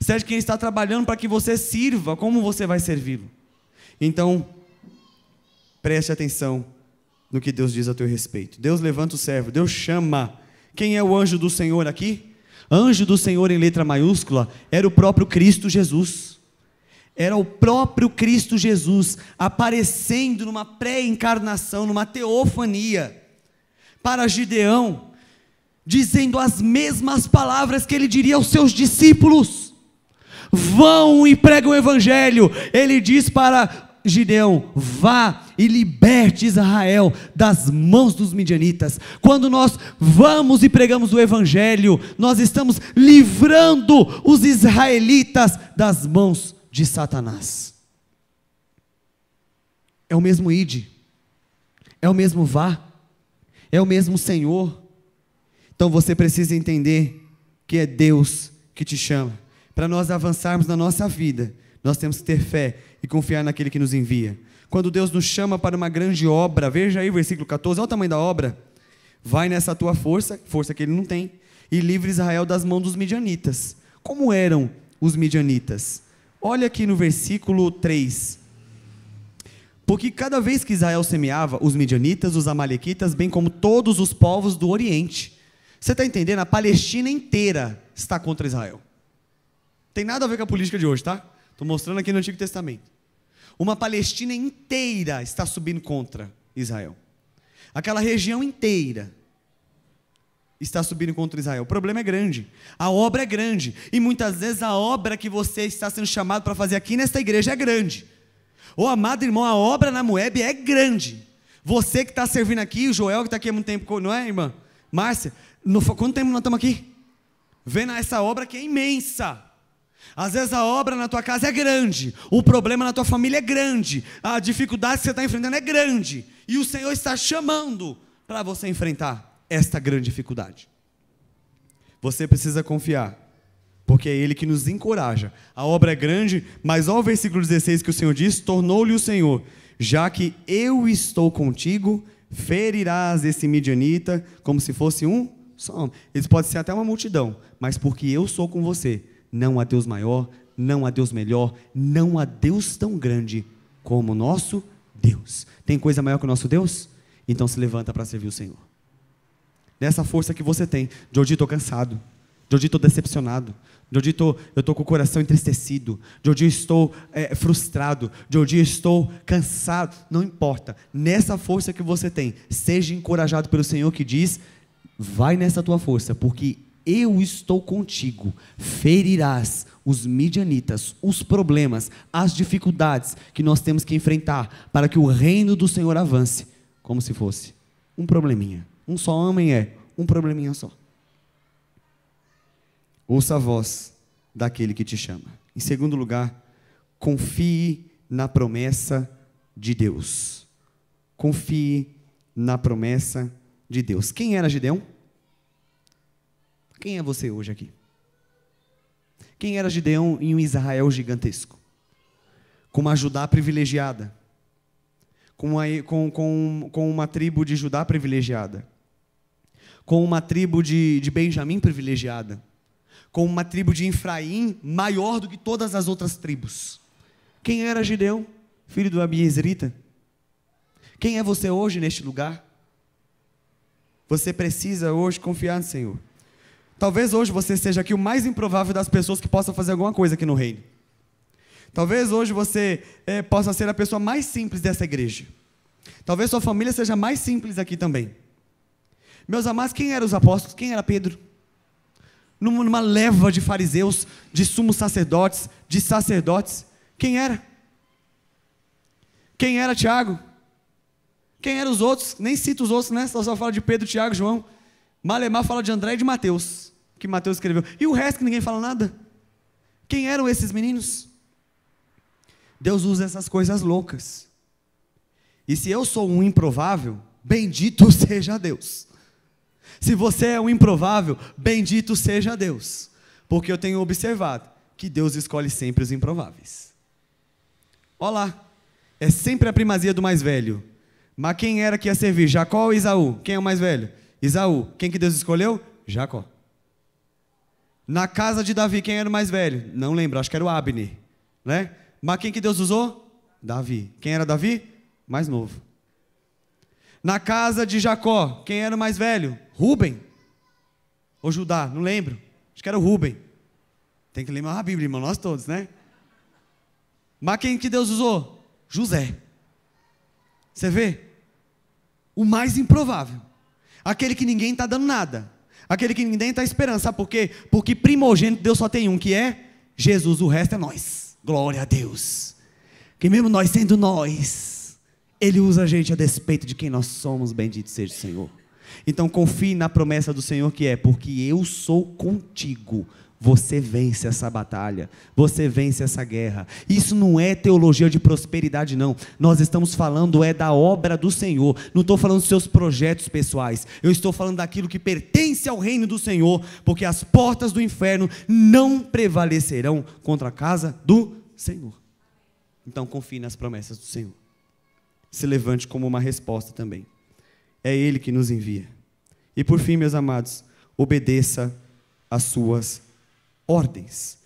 certo de quem Ele está trabalhando para que você sirva, como você vai servi-lo. Então, preste atenção no que Deus diz a teu respeito. Deus levanta o servo, Deus chama. Quem é o anjo do Senhor aqui? Anjo do Senhor em letra maiúscula, era o próprio Cristo Jesus. Era o próprio Cristo Jesus, aparecendo numa pré-encarnação, numa teofania, para Gideão, dizendo as mesmas palavras que ele diria aos seus discípulos. Vão e pregam o evangelho. Ele diz para Gideão, vá e liberte Israel das mãos dos midianitas. Quando nós vamos e pregamos o evangelho, nós estamos livrando os israelitas das mãos de Satanás. É o mesmo ide, é o mesmo vá, é o mesmo Senhor. Então você precisa entender que é Deus que te chama. Para nós avançarmos na nossa vida, nós temos que ter fé e confiar naquele que nos envia. Quando Deus nos chama para uma grande obra, veja aí o versículo 14, olha o tamanho da obra. Vai nessa tua força que ele não tem, e livre Israel das mãos dos midianitas. Como eram os midianitas? Olha aqui no versículo 3. Porque cada vez que Israel semeava, os midianitas, os amalequitas, bem como todos os povos do Oriente. Você está entendendo? A Palestina inteira está contra Israel. Tem nada a ver com a política de hoje, tá? Estou mostrando aqui no Antigo Testamento. Uma Palestina inteira está subindo contra Israel. Aquela região inteira está subindo contra Israel. O problema é grande. A obra é grande. E muitas vezes a obra que você está sendo chamado para fazer aqui nesta igreja é grande. Ô amado irmão, a obra na Moeb é grande. Você que está servindo aqui, o Joel que está aqui há muito tempo, não é, irmã? Márcia, quanto tempo nós estamos aqui? Vendo essa obra que é imensa. Às vezes a obra na tua casa é grande, o problema na tua família é grande, a dificuldade que você está enfrentando é grande, e o Senhor está chamando para você enfrentar esta grande dificuldade. Você precisa confiar, porque é Ele que nos encoraja. A obra é grande, mas olha o versículo 16 que o Senhor diz, tornou-lhe o Senhor, já que eu estou contigo, ferirás esse midianita como se fosse um só homem. Eles podem ser até uma multidão, mas porque eu sou com você, não há Deus maior, não há Deus melhor, não há Deus tão grande como o nosso Deus. Tem coisa maior que o nosso Deus? Então se levanta para servir o Senhor. Nessa força que você tem, de hoje estou cansado, de hoje estou decepcionado, de hoje eu estou com o coração entristecido, de hoje estou frustrado, de hoje estou cansado, não importa, nessa força que você tem, seja encorajado pelo Senhor que diz, vai nessa tua força, porque eu estou contigo, ferirás os midianitas, os problemas, as dificuldades que nós temos que enfrentar, para que o reino do Senhor avance, como se fosse um probleminha, um só homem um probleminha só. Ouça a voz daquele que te chama. Em segundo lugar, confie na promessa de Deus. Confie na promessa de Deus. Quem era Gideão? Quem é você hoje aqui? Quem era Gideão em um Israel gigantesco? Com uma Judá privilegiada? Com uma tribo de Judá privilegiada? Com uma tribo de Benjamim privilegiada? Com uma tribo de Efraim maior do que todas as outras tribos? Quem era Gideão, filho do Abiezerita? Quem é você hoje neste lugar? Você precisa hoje confiar no Senhor. Talvez hoje você seja aqui o mais improvável das pessoas que possam fazer alguma coisa aqui no reino. Talvez hoje você possa ser a pessoa mais simples dessa igreja. Talvez sua família seja mais simples aqui também. Meus amados, quem eram os apóstolos? Quem era Pedro? Numa leva de fariseus, de sumos sacerdotes, de sacerdotes. Quem era? Quem era Tiago? Quem eram os outros? Nem cito os outros, né? Só fala de Pedro, Tiago, João. Malemar fala de André e de Mateus, que Mateus escreveu. E o resto que ninguém fala nada? Quem eram esses meninos? Deus usa essas coisas loucas. E se eu sou um improvável, bendito seja Deus. Se você é um improvável, bendito seja Deus. Porque eu tenho observado que Deus escolhe sempre os improváveis. Olha lá, é sempre a primazia do mais velho. Mas quem era que ia servir? Jacó ou Esaú? Quem é o mais velho? Esaú. Quem que Deus escolheu? Jacó. Na casa de Davi, quem era o mais velho? Não lembro, acho que era o Abner, né? Mas quem que Deus usou? Davi. Quem era Davi? Mais novo. Na casa de Jacó, quem era o mais velho? Rúben. Ou Judá, não lembro. Acho que era o Rúben. Tem que lembrar a Bíblia, irmão, nós todos, né? Mas quem que Deus usou? José. Você vê? O mais improvável. Aquele que ninguém está dando nada. Aquele que ninguém está esperando. Sabe por quê? Porque primogênito Deus só tem um, que é Jesus. O resto é nós. Glória a Deus. Que mesmo nós sendo nós, Ele usa a gente a despeito de quem nós somos. Bendito seja o Senhor. Então confie na promessa do Senhor, que é: porque eu sou contigo. Você vence essa batalha, você vence essa guerra. Isso não é teologia de prosperidade, não. Nós estamos falando da obra do Senhor. Não estou falando dos seus projetos pessoais. Eu estou falando daquilo que pertence ao reino do Senhor, porque as portas do inferno não prevalecerão contra a casa do Senhor. Então confie nas promessas do Senhor. Se levante como uma resposta também. É Ele que nos envia. E por fim, meus amados, obedeça às suas ordens.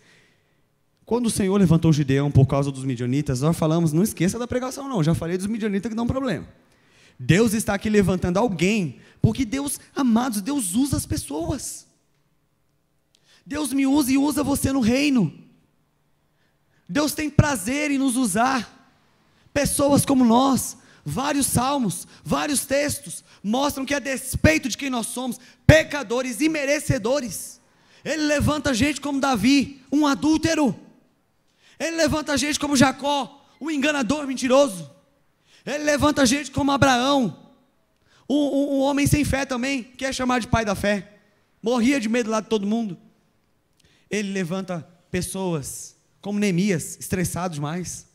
Quando o Senhor levantou Gideão por causa dos midianitas, nós falamos, não esqueça da pregação não, já falei dos midianitas que dão problema. Deus está aqui levantando alguém, porque Deus, amados, Deus usa as pessoas. Deus me usa e usa você no reino. Deus tem prazer em nos usar. Pessoas como nós, vários salmos, vários textos, mostram que a despeito de quem nós somos, pecadores e merecedores, Ele levanta gente como Davi, um adúltero. Ele levanta gente como Jacó, um enganador mentiroso. Ele levanta gente como Abraão, um homem sem fé também, que é chamado de pai da fé. Morria de medo lá de todo mundo. Ele levanta pessoas como Neemias, estressados demais.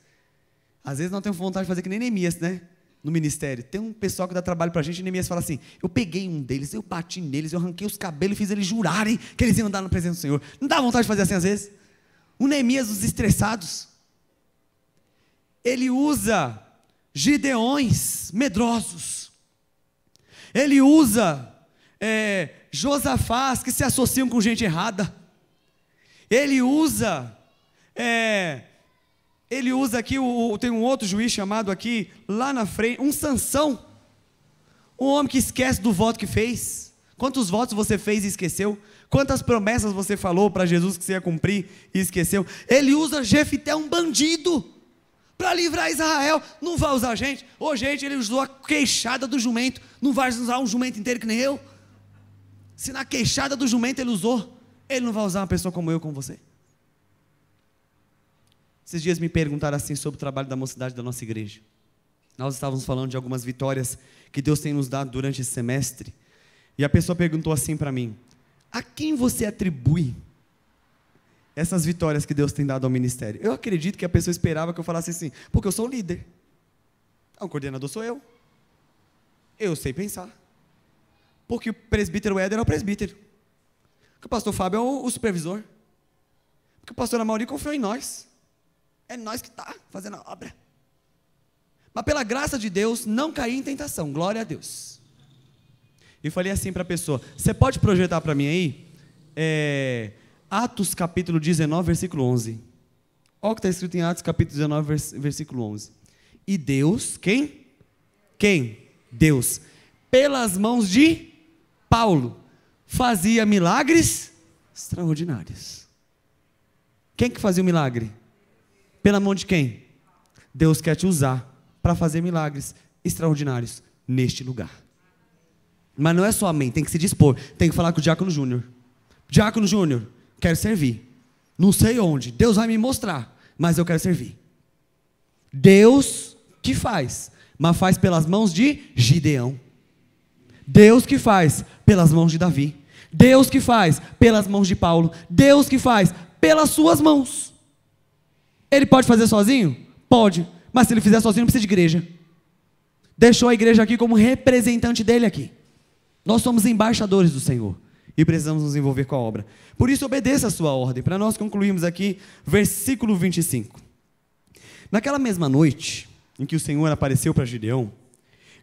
Às vezes nós temos vontade de fazer que nem Neemias, né? No ministério, tem um pessoal que dá trabalho pra gente, e Neemias fala assim: eu peguei um deles, eu bati neles, eu arranquei os cabelos e fiz eles jurarem que eles iam andar na presença do Senhor. Não dá vontade de fazer assim às vezes? O Neemias dos estressados, ele usa Gideões medrosos, ele usa Josafás que se associam com gente errada, ele usa Ele usa aqui, tem um outro juiz chamado aqui, lá na frente, um Sansão. Um homem que esquece do voto que fez. Quantos votos você fez e esqueceu? Quantas promessas você falou para Jesus que você ia cumprir e esqueceu? Ele usa Jefité, um bandido, para livrar Israel. Não vai usar gente? Ô gente, ele usou a queixada do jumento. Não vai usar um jumento inteiro que nem eu? Se na queixada do jumento ele usou, ele não vai usar uma pessoa como eu, como você? Esses dias me perguntaram assim sobre o trabalho da mocidade da nossa igreja. Nós estávamos falando de algumas vitórias que Deus tem nos dado durante esse semestre. E a pessoa perguntou assim para mim: a quem você atribui essas vitórias que Deus tem dado ao ministério? Eu acredito que a pessoa esperava que eu falasse assim: porque eu sou o líder. O coordenador sou eu. Eu sei pensar. Porque o presbítero Éder é o presbítero. Porque o pastor Fábio é o supervisor. Porque o pastor Amaury confiou em nós. É nós que está fazendo a obra. Mas pela graça de Deus, não caí em tentação. Glória a Deus. E falei assim para a pessoa: você pode projetar para mim aí? Atos capítulo 19, versículo 11. Olha o que está escrito em Atos capítulo 19, versículo 11. E Deus, quem? Quem? Deus, pelas mãos de Paulo, fazia milagres extraordinários. Quem que fazia o milagre? Pela mão de quem? Deus quer te usar para fazer milagres extraordinários neste lugar. Mas não é só amém, tem que se dispor. Tem que falar com o Diácono Júnior: Diácono Júnior, quero servir. Não sei onde, Deus vai me mostrar, mas eu quero servir. Deus que faz, mas faz pelas mãos de Gideão. Deus que faz pelas mãos de Davi. Deus que faz pelas mãos de Paulo. Deus que faz pelas suas mãos. Ele pode fazer sozinho? Pode. Mas se ele fizer sozinho, não precisa de igreja. Deixou a igreja aqui como representante dele aqui. Nós somos embaixadores do Senhor e precisamos nos envolver com a obra. Por isso, obedeça a sua ordem. Para nós concluirmos aqui, versículo 25. Naquela mesma noite em que o Senhor apareceu para Gideão,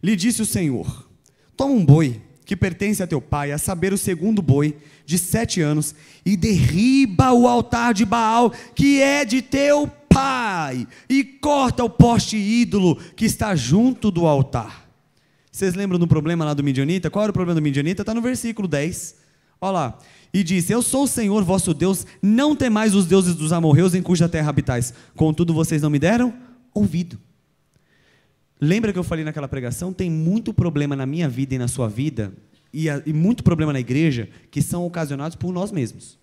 lhe disse o Senhor: toma um boi que pertence a teu pai, a saber, o segundo boi de 7 anos, e derriba o altar de Baal, que é de teu pai, e corta o poste ídolo que está junto do altar. Vocês lembram do problema lá do midianita? Qual era o problema do midianita? Está no versículo 10. Olha lá. E disse: eu sou o Senhor vosso Deus, não temais os deuses dos amorreus em cuja terra habitais, contudo vocês não me deram ouvido. Lembra que eu falei naquela pregação? Tem muito problema na minha vida e na sua vida, e muito problema na igreja, que são ocasionados por nós mesmos.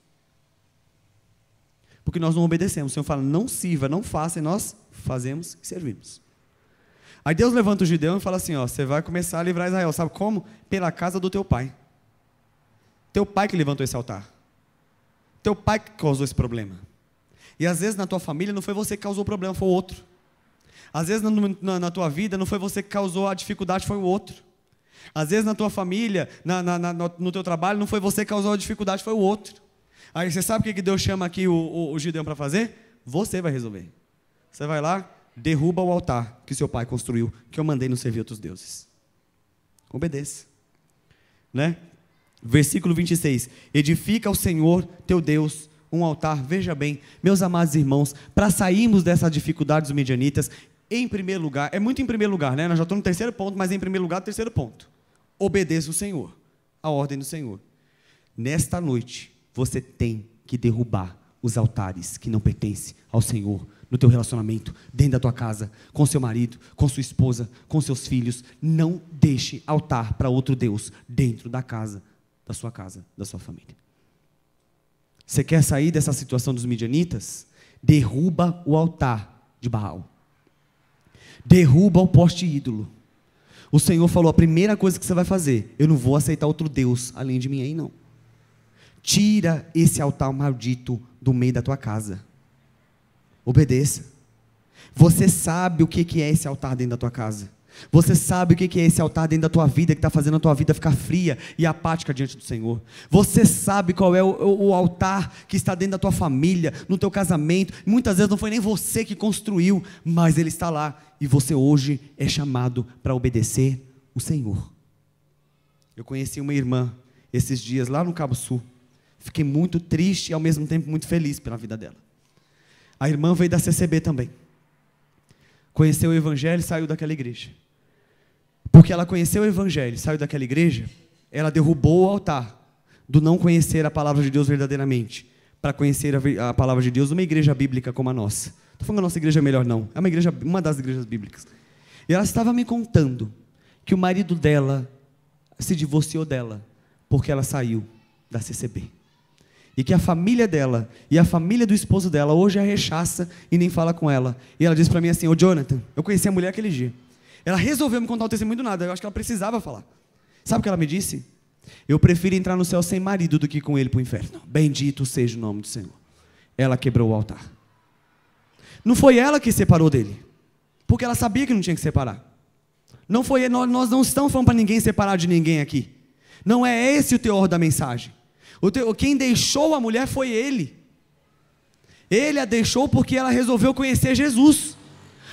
Porque nós não obedecemos. O Senhor fala: não sirva, não faça, e nós fazemos e servimos. Aí Deus levanta o Gideão e fala assim: ó, você vai começar a livrar Israel. Sabe como? Pela casa do teu pai. Teu pai que levantou esse altar. Teu pai que causou esse problema. E às vezes na tua família não foi você que causou o problema, foi o outro. Às vezes na tua vida não foi você que causou a dificuldade, foi o outro. Às vezes na tua família, no teu trabalho, não foi você que causou a dificuldade, foi o outro. Aí você sabe o que Deus chama aqui o Gideão para fazer? Você vai resolver. Você vai lá, derruba o altar que seu pai construiu, que eu mandei não servir outros deuses. Obedeça. Né? Versículo 26. Edifica ao Senhor teu Deus um altar. Veja bem, meus amados irmãos, para sairmos dessa dificuldade dos midianitas, em primeiro lugar, é muito em primeiro lugar, né? Nós já estamos no 3º ponto, mas em primeiro lugar, 3º ponto. Obedeça o Senhor, a ordem do Senhor. Nesta noite, você tem que derrubar os altares que não pertencem ao Senhor, no teu relacionamento, dentro da tua casa, com seu marido, com sua esposa, com seus filhos. Não deixe altar para outro Deus dentro da casa, da sua família. Você quer sair dessa situação dos midianitas? Derruba o altar de Baal. Derruba o poste ídolo. O Senhor falou: a primeira coisa que você vai fazer, eu não vou aceitar outro Deus além de mim aí não. Tira esse altar maldito do meio da tua casa. Obedeça. Você sabe o que é esse altar dentro da tua casa. Você sabe o que é esse altar dentro da tua vida, que está fazendo a tua vida ficar fria e apática diante do Senhor. Você sabe qual é o altar que está dentro da tua família, no teu casamento. Muitas vezes não foi nem você que construiu, mas ele está lá. E você hoje é chamado para obedecer o Senhor. Eu conheci uma irmã esses dias lá no Cabo Sul. Fiquei muito triste e ao mesmo tempo muito feliz pela vida dela. A irmã veio da CCB também. Conheceu o evangelho e saiu daquela igreja. Porque ela conheceu o evangelho e saiu daquela igreja, ela derrubou o altar do não conhecer a palavra de Deus verdadeiramente, para conhecer a palavra de Deus numa igreja bíblica como a nossa. Estou falando que a nossa igreja é melhor, não. É uma das igrejas bíblicas. E ela estava me contando que o marido dela se divorciou dela, porque ela saiu da CCB. E que a família dela e a família do esposo dela hoje a rechaça e nem fala com ela. E ela disse para mim assim: ô Jonathan, eu conheci a mulher aquele dia. Ela resolveu me contar o testemunho do nada, eu acho que ela precisava falar. Sabe o que ela me disse? Eu prefiro entrar no céu sem marido do que com ele para o inferno. Bendito seja o nome do Senhor. Ela quebrou o altar. Não foi ela que separou dele, porque ela sabia que não tinha que separar. Não foi, nós não estamos falando para ninguém separar de ninguém aqui. Não é esse o teor da mensagem. Quem deixou a mulher foi ele. Ele a deixou porque ela resolveu conhecer Jesus.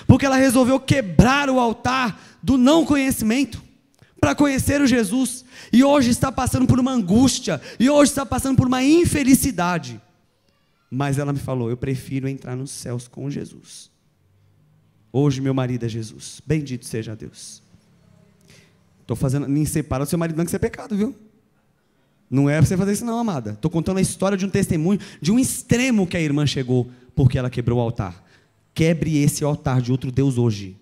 Porque ela resolveu quebrar o altar do não conhecimento para conhecer o Jesus. E hoje está passando por uma angústia. E hoje está passando por uma infelicidade. Mas ela me falou: eu prefiro entrar nos céus com Jesus. Hoje meu marido é Jesus. Bendito seja Deus. Estou fazendo, nem separa o seu marido, não, que isso é pecado, viu? Não é para você fazer isso não, amada. Estou contando a história de um testemunho, de um extremo que a irmã chegou, porque ela quebrou o altar. Quebre esse altar de outro Deus hoje.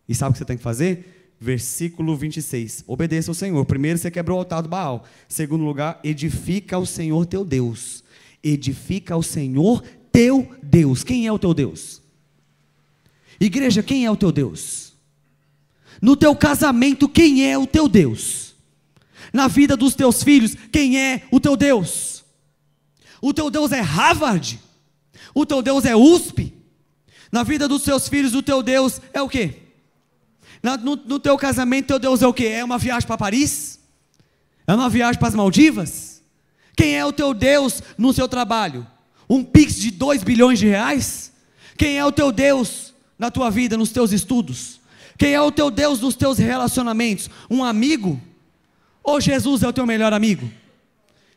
E sabe o que você tem que fazer? Versículo 26. Obedeça ao Senhor. Primeiro, você quebrou o altar do Baal. Segundo lugar, edifica ao Senhor teu Deus. Edifica ao Senhor teu Deus. Quem é o teu Deus? Igreja, quem é o teu Deus? No teu casamento, quem é o teu Deus? Na vida dos teus filhos, quem é o teu Deus? O teu Deus é Harvard? O teu Deus é USP? Na vida dos teus filhos, o teu Deus é o quê? No teu casamento, teu Deus é o quê? É uma viagem para Paris? É uma viagem para as Maldivas? Quem é o teu Deus no seu trabalho? Um Pix de 2 bilhões de reais? Quem é o teu Deus na tua vida, nos teus estudos? Quem é o teu Deus nos teus relacionamentos? Um amigo? Ou Jesus é o teu melhor amigo?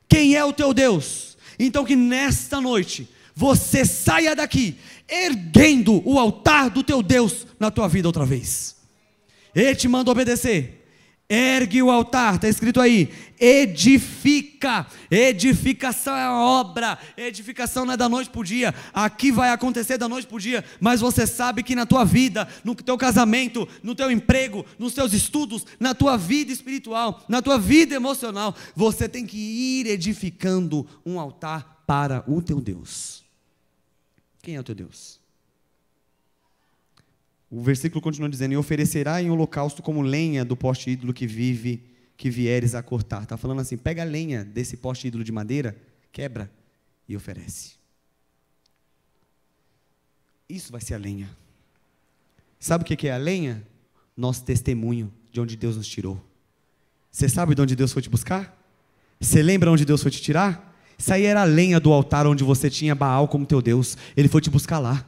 Quem é o teu Deus? Então que nesta noite você saia daqui erguendo o altar do teu Deus na tua vida outra vez. Ele te manda obedecer. Ergue o altar, está escrito aí, edifica. Edificação é obra, edificação não é da noite para o dia. Aqui vai acontecer da noite para o dia, mas você sabe que na tua vida, no teu casamento, no teu emprego, nos teus estudos, na tua vida espiritual, na tua vida emocional, você tem que ir edificando um altar para o teu Deus. Quem é o teu Deus? O versículo continua dizendo: e oferecerá em holocausto como lenha do poste ídolo que vieres a cortar. Está falando assim: pega a lenha desse poste ídolo de madeira, quebra e oferece. Isso vai ser a lenha. Sabe o que é a lenha? Nosso testemunho de onde Deus nos tirou. Você sabe de onde Deus foi te buscar? Você lembra onde Deus foi te tirar? Isso aí era a lenha do altar onde você tinha Baal como teu Deus. Ele foi te buscar lá.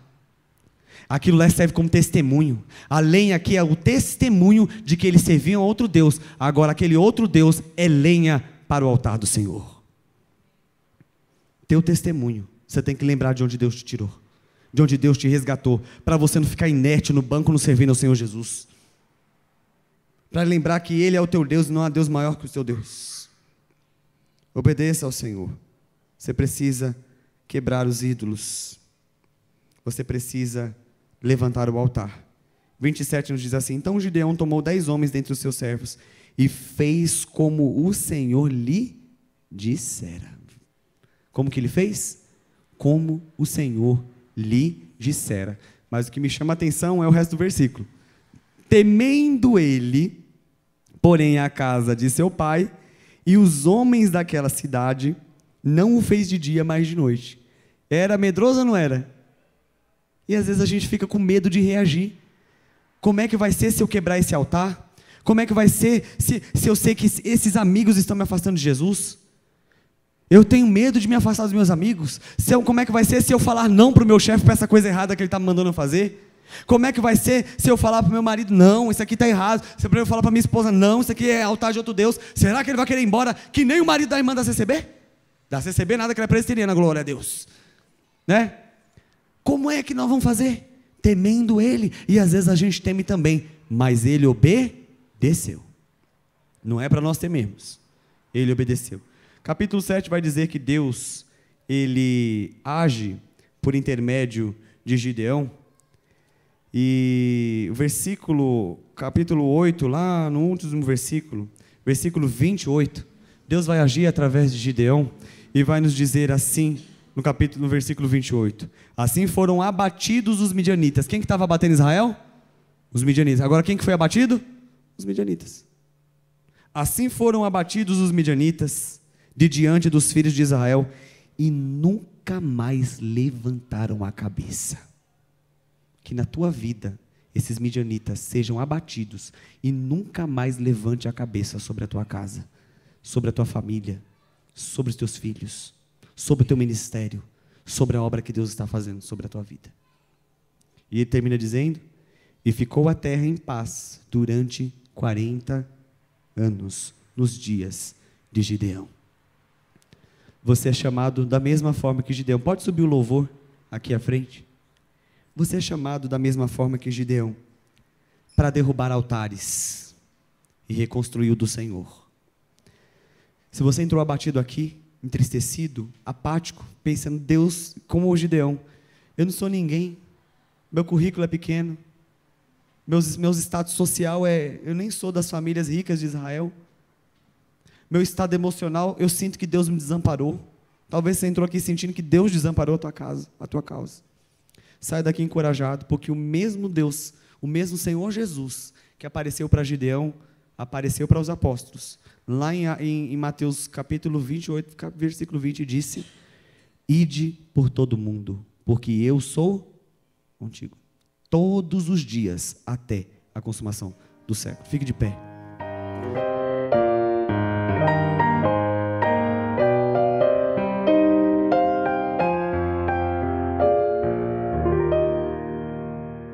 Aquilo lá serve como testemunho. A lenha aqui é o testemunho de que eles serviam a outro Deus. Agora aquele outro Deus é lenha para o altar do Senhor. Teu testemunho. Você tem que lembrar de onde Deus te tirou, de onde Deus te resgatou, para você não ficar inerte no banco, não servindo ao Senhor Jesus. Para lembrar que Ele é o teu Deus e não há Deus maior que o teu Deus. Obedeça ao Senhor. Você precisa quebrar os ídolos. Você precisa levantar o altar. 27 nos diz assim: então Gideão tomou 10 homens dentre os seus servos e fez como o Senhor lhe dissera. Como que ele fez? Como o Senhor lhe dissera. Mas o que me chama a atenção é o resto do versículo. Temendo ele, porém, a casa de seu pai e os homens daquela cidade, não o fez de dia, mas de noite. Era medroso ou não era? E às vezes a gente fica com medo de reagir. Como é que vai ser se eu quebrar esse altar? Como é que vai ser se eu sei que esses amigos estão me afastando de Jesus? Eu tenho medo de me afastar dos meus amigos. Como é que vai ser se eu falar não para o meu chefe para essa coisa errada que ele está me mandando fazer? Como é que vai ser se eu falar para o meu marido: não, isso aqui está errado? Se eu falar para minha esposa: não, isso aqui é altar de outro Deus. Será que ele vai querer ir embora que nem o marido da irmã da CCB? Da CCB nada, que ela é presbiteriana, glória a Deus. Né? Como é que nós vamos fazer? Temendo Ele. E às vezes a gente teme também, mas Ele obedeceu. Não é para nós temermos. Ele obedeceu. Capítulo 7 vai dizer que Deus, Ele age por intermédio de Gideão. E o capítulo 8, lá no último versículo 28, Deus vai agir através de Gideão e vai nos dizer assim, no versículo 28, assim foram abatidos os midianitas. Quem que estava abatendo Israel? Os midianitas. Agora quem que foi abatido? Os midianitas. Assim foram abatidos os midianitas de diante dos filhos de Israel e nunca mais levantaram a cabeça. Que na tua vida esses midianitas sejam abatidos e nunca mais levante a cabeça sobre a tua casa, sobre a tua família, sobre os teus filhos, sobre o teu ministério, sobre a obra que Deus está fazendo sobre a tua vida. E ele termina dizendo: e ficou a terra em paz durante 40 anos, nos dias de Gideão. Você é chamado da mesma forma que Gideão. Pode subir o louvor aqui à frente. Você é chamado da mesma forma que Gideão, para derrubar altares e reconstruir o do Senhor. Se você entrou abatido aqui, entristecido, apático, pensando, Deus, como o Gideão, eu não sou ninguém, meu currículo é pequeno, meus status social eu nem sou das famílias ricas de Israel, meu estado emocional, eu sinto que Deus me desamparou. Talvez você entrou aqui sentindo que Deus desamparou a tua causa. Sai daqui encorajado, porque o mesmo Deus, o mesmo Senhor Jesus, que apareceu para Gideão, apareceu para os apóstolos. Lá em Mateus capítulo 28, versículo 20, disse: ide por todo mundo, porque eu sou contigo, todos os dias, até a consumação do século. Fique de pé.